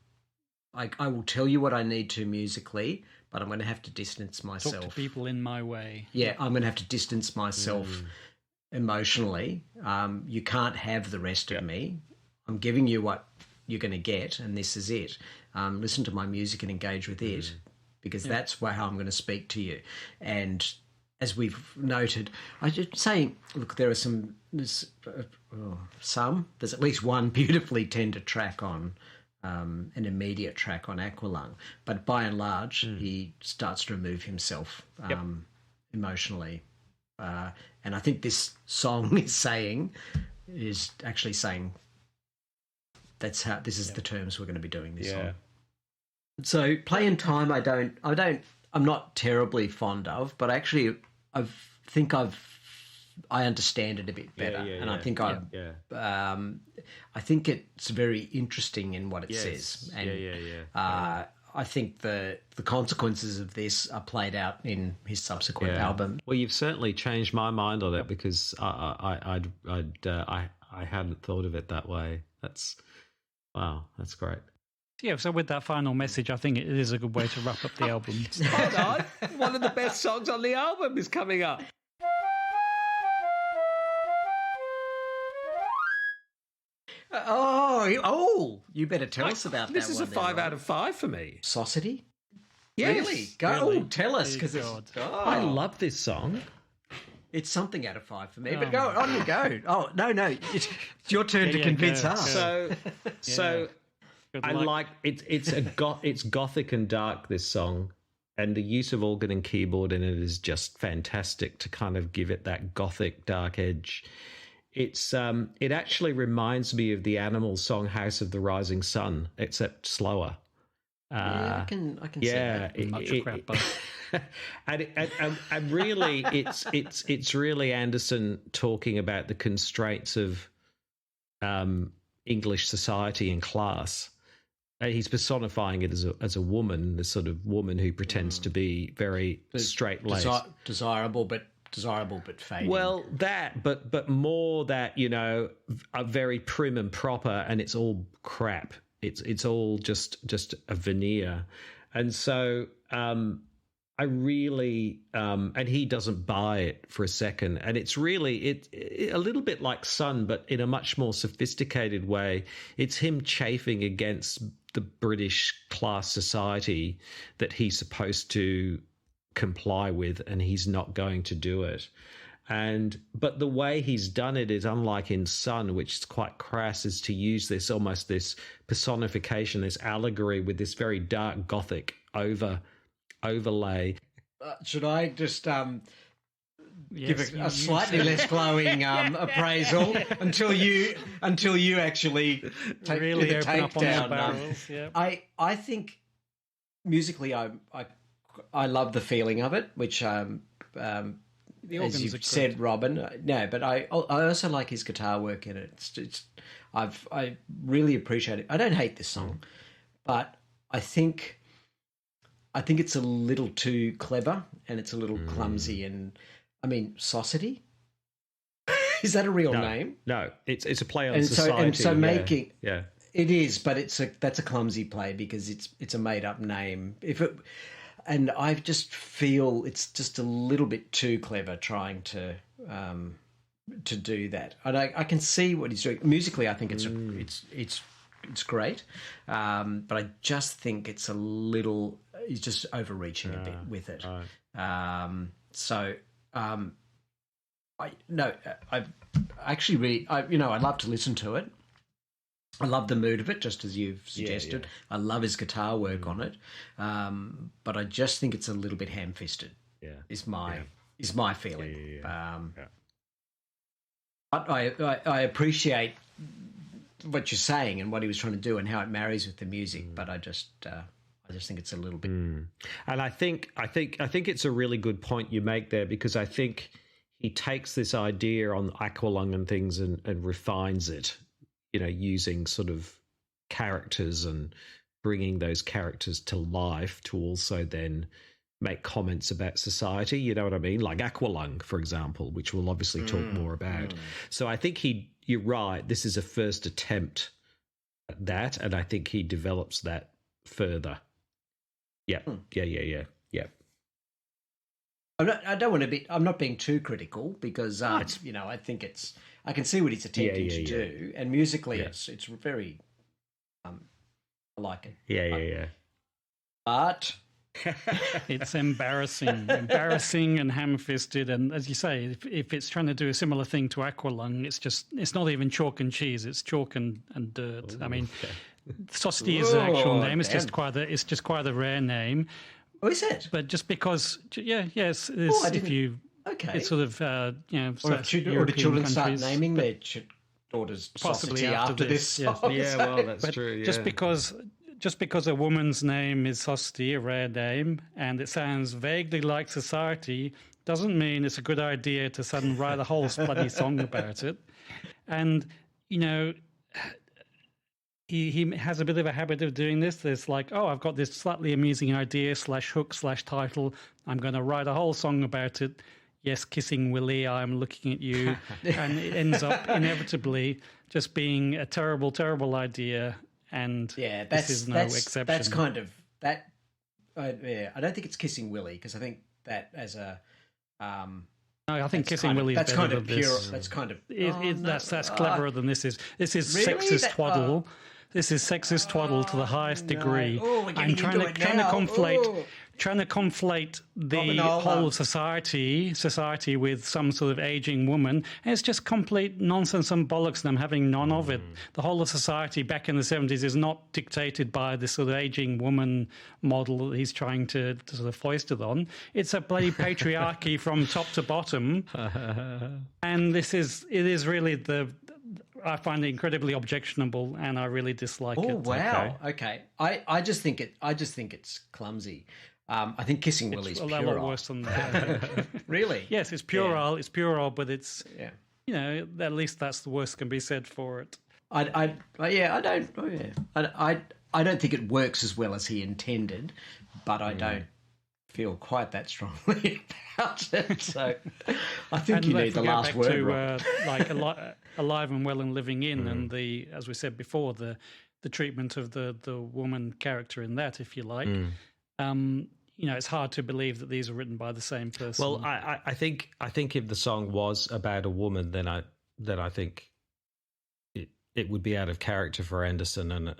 I will tell you what I need to musically, but I'm going to have to distance myself. Talk to people in my way. Yeah, I'm going to have to distance myself emotionally. You can't have the rest of me. I'm giving you what you're going to get, and this is it. Listen to my music and engage with it, because that's how I'm going to speak to you. And as we've noted, I just say, look, there are there's at least one beautifully tender track on, an immediate track on Aqualung, but by and large, he starts to remove himself emotionally. And I think this song is actually saying, this is the terms we're going to be doing this on. So Play in Time, I'm not terribly fond of, but actually I understand it a bit better, I think I think it's very interesting in what it says, and I think the consequences of this are played out in his subsequent album. Well, you've certainly changed my mind on it, because I hadn't thought of it that way. That's great. Yeah, so with that final message, I think it is a good way to wrap up the album. Hold on. One of the best songs on the album is coming up. You better tell us about that. This is one a 5 out of 5 for me. Saucity? Yes. Really? Go, tell us, because I love this song. It's something out of 5 for me, but go on you go. Oh, no, it's your turn to convince us. So I like it. It's gothic and dark, this song, and the use of organ and keyboard in it is just fantastic to kind of give it that gothic dark edge. It actually reminds me of the Animals song "House of the Rising Sun," except slower. I can see that. Much crap, but and really, it's really Anderson talking about the constraints of English society and class. He's personifying it as a woman, this sort of woman who pretends to be very straight-laced, desirable but fading. Well, but more that are very prim and proper, and it's all crap. It's all just a veneer, and so I really and he doesn't buy it for a second, and it's really a little bit like Sun, but in a much more sophisticated way. It's him chafing against the British class society that he's supposed to comply with, and he's not going to do it. But the way he's done it is unlike in Sun, which is quite crass, is to use this personification, this allegory with this very dark gothic overlay. Should I just give a slightly less glowing appraisal until you actually take really the open up on takedown? the barrels, I think musically, I love the feeling of it, which as you've said, Robin. No, but I also like his guitar work in it. I really appreciate it. I don't hate this song, but I think it's a little too clever, and it's a little clumsy. And I mean, Saucity? Is that a real name? No, it's a play on society. It is, but that's a clumsy play because it's a made up name. And I just feel it's just a little bit too clever trying to do that. And I can see what he's doing musically. I think it's great, but I just think it's a little. He's just overreaching a bit with it. I actually really, I love to listen to it. I love the mood of it, just as you've suggested. I love his guitar work on it, but I just think it's a little bit ham-fisted. Is my feeling. But I appreciate what you're saying and what he was trying to do and how it marries with the music, but I just think it's a little bit. And I think it's a really good point you make there, because I think he takes this idea on Aqualung and things and refines it, using sort of characters and bringing those characters to life to also then make comments about society, you know what I mean? Like Aqualung, for example, which we'll obviously talk more about. So I think you're right, this is a first attempt at that, and I think he develops that further. Yeah. I'm not being too critical, because I think I can see what he's attempting to do, and musically it's very I like it. Yeah. But it's embarrassing and ham-fisted, and as you say, if it's trying to do a similar thing to Aqualung, it's not even chalk and cheese, it's chalk and dirt. I mean, Sosti is an actual name. It's just quite a rare name. Oh, is it? But just because, yes, it's sort of or do children start naming their daughters possibly Sosti after this song? Yeah, well, that's true. Yeah. Just because a woman's name is Sosti, a rare name, and it sounds vaguely like society, doesn't mean it's a good idea to suddenly write a whole bloody song about it. And, he has a bit of a habit of doing this. There's like, I've got this slightly amusing idea /hook/title. I'm going to write a whole song about it. Yes, kissing Willie, I'm looking at you. And it ends up inevitably just being a terrible, terrible idea. And this is no exception. That's kind of that. I don't think it's Kissing Willie, because I think that as a. No, I think Kissing Willie is better than this. That's kind of. That's cleverer than this is. This is really? Sexist twaddle. This is sexist twaddle to the highest degree. I'm trying to conflate the whole of society with some sort of aging woman. And it's just complete nonsense and bollocks, and I'm having none of it. The whole of society back in the 70s is not dictated by this sort of aging woman model that he's trying to sort of foist it on. It's a bloody patriarchy from top to bottom. And it is really I find it incredibly objectionable, and I really dislike it. Oh wow! Okay. I just think it's clumsy. I think Kissing Willie's puerile. A lot worse than that. Really? Yes, it's puerile. It's puerile, but it's at least that's the worst can be said for it. I don't think it works as well as he intended, but I don't feel quite that strongly about it. So I think you need the last word. To, Alive and Well and Living In, and as we said before, the treatment of the woman character in that, if you like. It's hard to believe that these are written by the same person. Well, I think if the song was about a woman, then I think it would be out of character for Anderson, and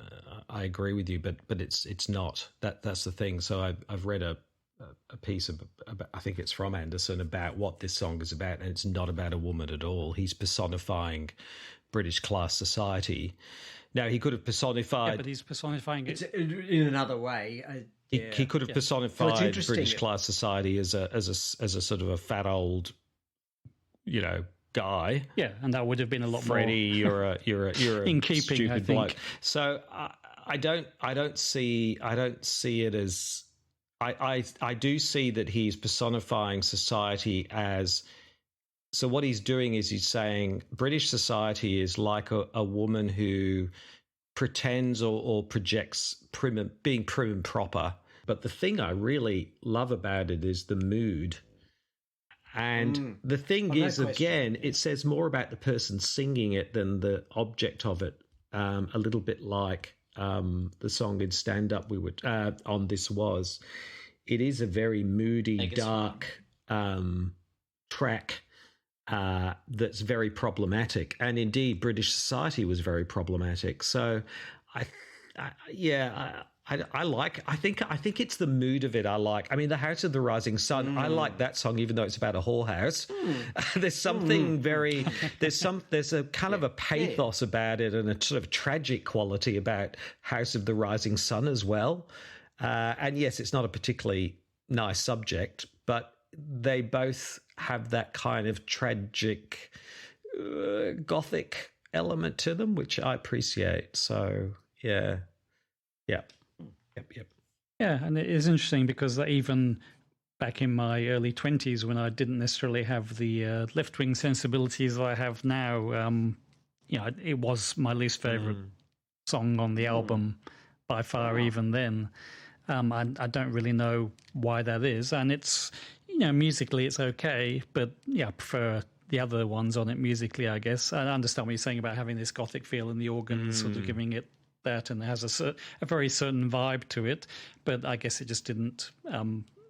I agree with you. But it's not. That's the thing. So I've read a piece about, I think it's from Anderson, about what this song is about, and it's not about a woman at all. He's personifying British class society. Now, he could have personified... Yeah, but he's personifying it in another way. He could have personified British class society as a sort of a fat old, guy. Yeah, and that would have been a lot Freddie, more... you're a in keeping, stupid I think. bloke. So I don't see it as... I do see that he's personifying society as... So what he's doing is he's saying British society is like a woman who pretends or projects being prim and proper. But the thing I really love about it is the mood. And the thing is, again, it says more about the person singing it than the object of it. A little bit like the song in Stand Up we were on This Was. It is a very moody, dark track that's very problematic. And indeed, British society was very problematic. So I think it's the mood of it I like. I mean, The House of the Rising Sun, I like that song, even though it's about a whorehouse. There's something there's a kind of a pathos about it, and a sort of tragic quality about House of the Rising Sun as well. And yes, it's not a particularly nice subject, but they both have that kind of tragic, gothic element to them, which I appreciate. So yeah. Yep. Yeah, and it is interesting because even back in my early 20s, when I didn't necessarily have the left-wing sensibilities that I have now, it was my least favourite song on the album by far. Even then, I don't really know why that is, and it's musically it's okay, but yeah, I prefer the other ones on it musically, I guess. I understand what you're saying about having this gothic feel in the organ, sort of giving it that, and it has a very certain vibe to it, but I guess it just didn't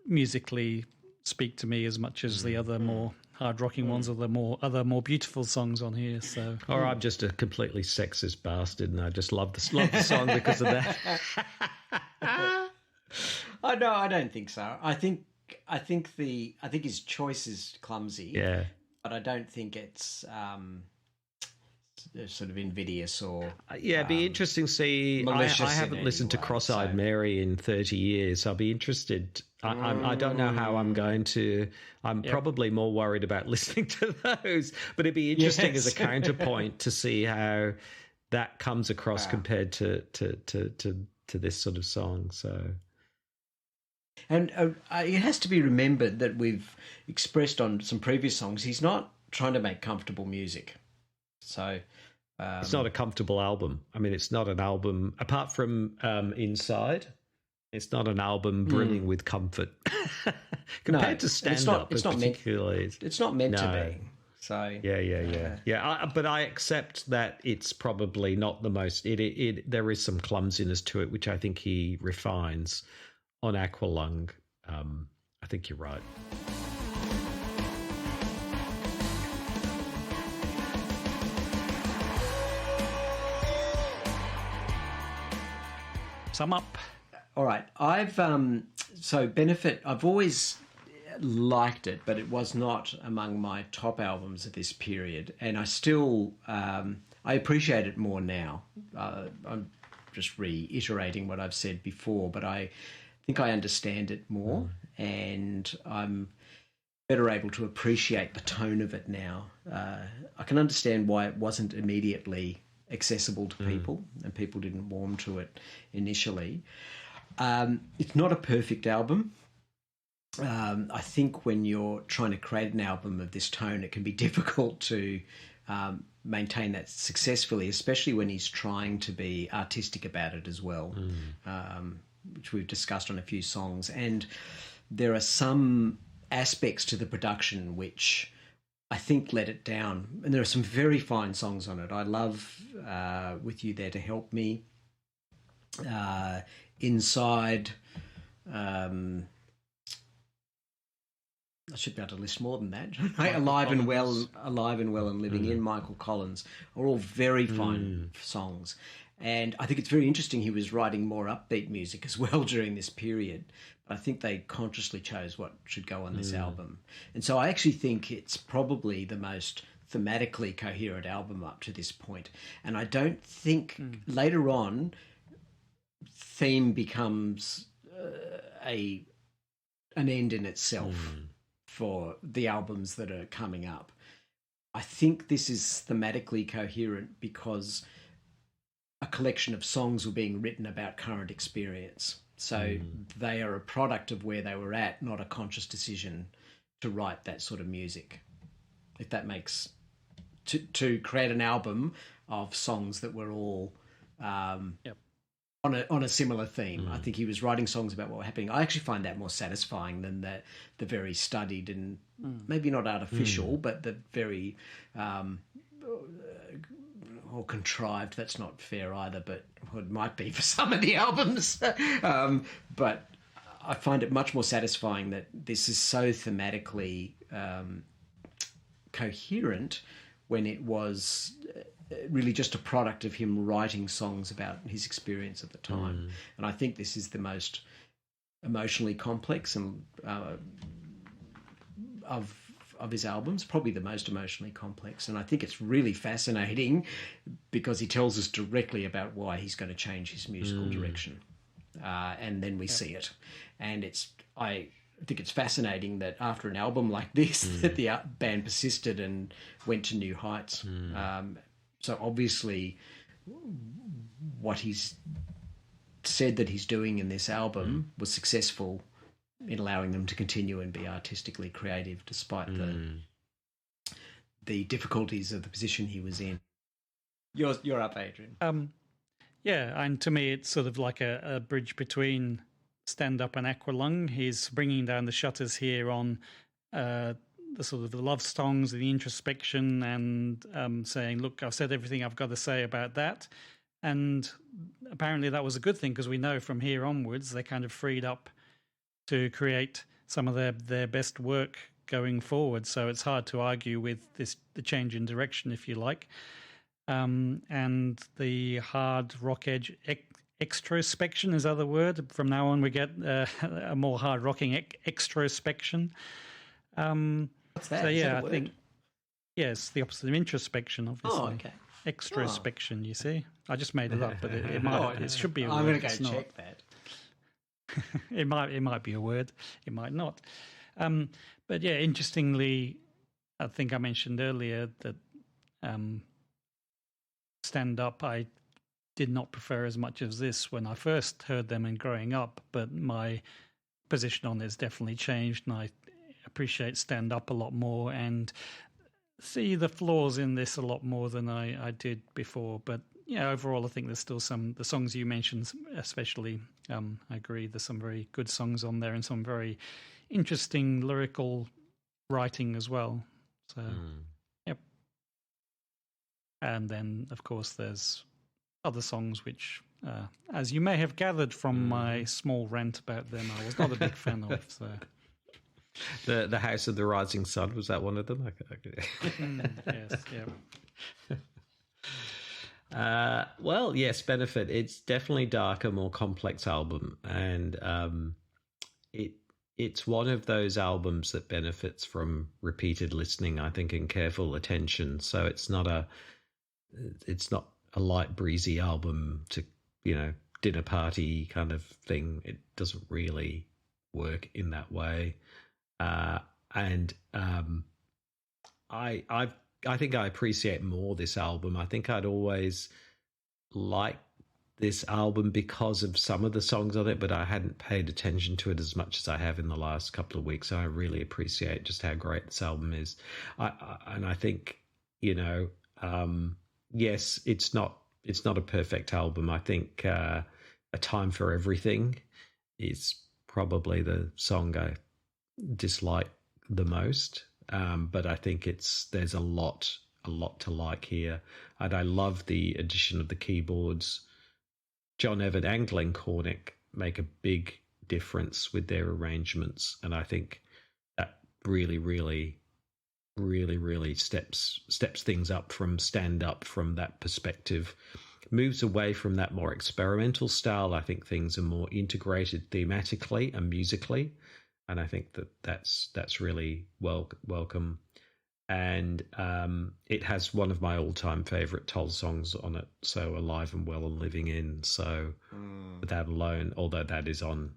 musically speak to me as much as the other more hard rocking ones, or the other more beautiful songs on here. So, or I'm just a completely sexist bastard, and I just love the song because of that. Oh no, I don't think so. I think his choice is clumsy. Yeah, but I don't think it's sort of invidious or it'd be interesting to see. I haven't listened to Cross-Eyed Mary in 30 years. I'll be interested. I don't know how I'm going to. I'm probably more worried about listening to those, but it'd be interesting as a counterpoint to see how that comes across compared to this sort of song. So. And it has to be remembered that we've expressed on some previous songs, he's not trying to make comfortable music. So it's not a comfortable album. I mean, it's not an album, apart from Inside, it's not an album brimming with comfort. Compared to Stand Up, it's not particularly. It's not meant to be. So yeah. But I accept that it's probably not the most. There is some clumsiness to it, which I think he refines on Aqualung. I think you're right. Sum up. All right. I've so Benefit, I've always liked it, but it was not among my top albums of this period, and I still I appreciate it more now. I'm just reiterating what I've said before, but I think I understand it more, and I'm better able to appreciate the tone of it now. I can understand why it wasn't immediately accessible to people, and people didn't warm to it initially. It's not a perfect album. I think when you're trying to create an album of this tone, it can be difficult to maintain that successfully, especially when he's trying to be artistic about it as well, which we've discussed on a few songs. And there are some aspects to the production which I think let it down. And there are some very fine songs on it. I love With You There to Help Me, Inside. I should be able to list more than that. Alive and Well and Living In, Michael Collins, are all very fine songs. And I think it's very interesting he was writing more upbeat music as well during this period. But I think they consciously chose what should go on this album. And so I actually think it's probably the most thematically coherent album up to this point. And I don't think later on theme becomes an end in itself for the albums that are coming up. I think this is thematically coherent because a collection of songs were being written about current experience. So they are a product of where they were at, not a conscious decision to write that sort of music. If that makes... To create an album of songs that were all on a similar theme. I think he was writing songs about what were happening. I actually find that more satisfying than the very studied and maybe not artificial, but the very... or contrived, that's not fair either, but it might be for some of the albums. But I find it much more satisfying that this is so thematically coherent when it was really just a product of him writing songs about his experience at the time. And I think this is the most emotionally complex and of his albums, probably the most emotionally complex. And I think it's really fascinating because he tells us directly about why he's going to change his musical direction. And then we see it. And I think it's fascinating that after an album like this, that the band persisted and went to new heights. So obviously, what he's said that he's doing in this album was successful in allowing them to continue and be artistically creative despite the difficulties of the position he was in. You're up, Adrian. Yeah, and to me, it's sort of like a bridge between Stand Up and Aqualung. He's bringing down the shutters here on the sort of the love songs, the introspection, and saying, look, I've said everything I've got to say about that. And apparently that was a good thing, because we know from here onwards they kind of freed up to create some of their best work going forward. So it's hard to argue with the change in direction, if you like. And the hard rock edge extrospection is the other word. From now on, we get a more hard rocking extrospection. What's that? So Is yeah, that a word? I think yes, the opposite of introspection, obviously. Oh, okay. Extrospection, you see. I just made it up, but it might. It should be a word. I'm going to go It's not. check that. It might be a word. It might not. But yeah, interestingly, I think I mentioned earlier that Stand Up I did not prefer as much as this when I first heard them and growing up, but my position on it's definitely changed, and I appreciate Stand Up a lot more and see the flaws in this a lot more than I did before. But yeah, overall, I think there's still the songs you mentioned, especially. I agree. There's some very good songs on there and some very interesting lyrical writing as well. So, yep. And then, of course, there's other songs which, as you may have gathered from my small rant about them, I was not a big fan of. So. The House of the Rising Sun, was that one of them? Yes, yeah. Well, yes, Benefit. It's definitely darker, more complex album, and it's one of those albums that benefits from repeated listening, I think, and careful attention. So it's not a light breezy album to dinner party kind of thing. It doesn't really work in that way. I think I appreciate more this album. I think I'd always liked this album because of some of the songs on it, but I hadn't paid attention to it as much as I have in the last couple of weeks. So I really appreciate just how great this album is. I think, yes, it's not a perfect album. I think A Time for Everything is probably the song I dislike the most, but I think there's a lot to like here, and I love the addition of the keyboards. John Evan and Glenn Cornick make a big difference with their arrangements, and I think that really, really, really, really steps things up from Stand Up from that perspective. Moves away from that more experimental style. I think things are more integrated thematically and musically. And I think that's really welcome. And it has one of my all-time favourite Tull songs on it, so Alive and Well and Living In. So that alone, although that is on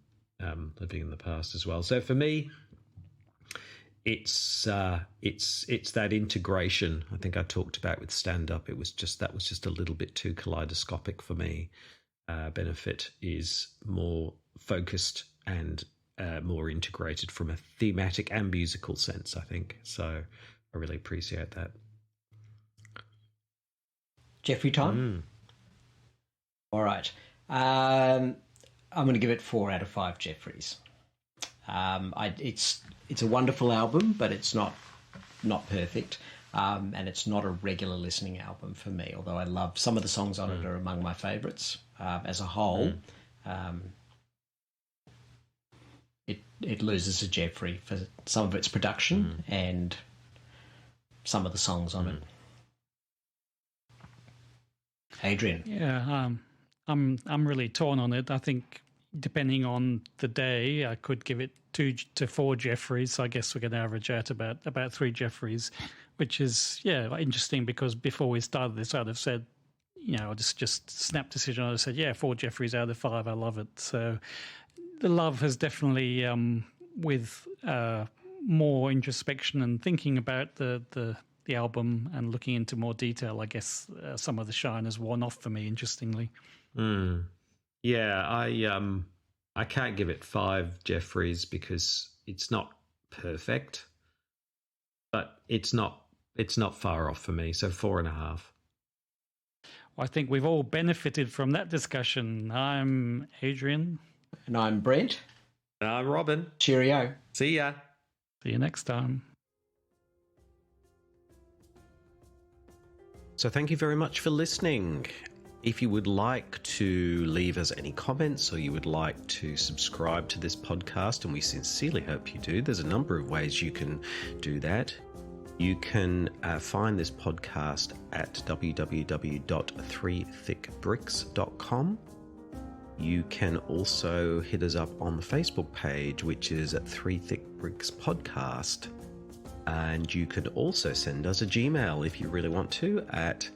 Living in the Past as well. So for me, it's that integration I think I talked about with Stand Up. That was just a little bit too kaleidoscopic for me. Benefit is more focused and more integrated from a thematic and musical sense, I think. So I really appreciate that. Jeffrey time? All right. I'm going to give it 4 out of 5 Jeffreys. It's a wonderful album, but it's not perfect. And it's not a regular listening album for me, although I love some of the songs on it are among my favourites. As a whole, it loses to Jeffrey for some of its production and some of the songs on it. Adrian. Yeah, I'm really torn on it. I think depending on the day, I could give it 2 to 4 Jeffreys. So I guess we're going to average out about 3 Jeffreys, which is interesting because before we started this, I'd have said, I just snap decision. I'd have said 4 Jeffreys out of 5. I love it. So the love has definitely with more introspection and thinking about the the album and looking into more detail, I guess some of the shine has worn off for me, interestingly. Yeah, I can't give it 5 Jeffreys because it's not perfect, but it's not far off for me. So 4.5. I think we've all benefited from that discussion. I'm Adrian. And I'm Brent. And I'm Robin. Cheerio. See ya. See you next time. So thank you very much for listening. If you would like to leave us any comments or you would like to subscribe to this podcast, and we sincerely hope you do, there's a number of ways you can do that. You can find this podcast at www.threethickbricks.com. You can also hit us up on the Facebook page, which is at 3 Thick Bricks Podcast. And you can also send us a Gmail if you really want to at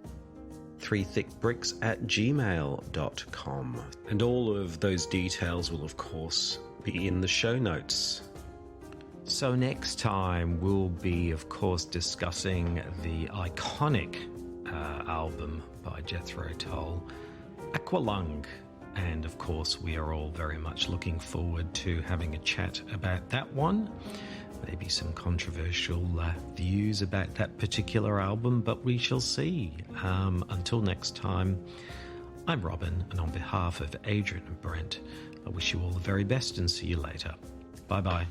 3thickbricks@gmail.com. And all of those details will, of course, be in the show notes. So next time we'll be, of course, discussing the iconic album by Jethro Tull, Aqualung. And, of course, we are all very much looking forward to having a chat about that one. Maybe some controversial views about that particular album, but we shall see. Until next time, I'm Robin, and on behalf of Adrian and Brent, I wish you all the very best and see you later. Bye-bye.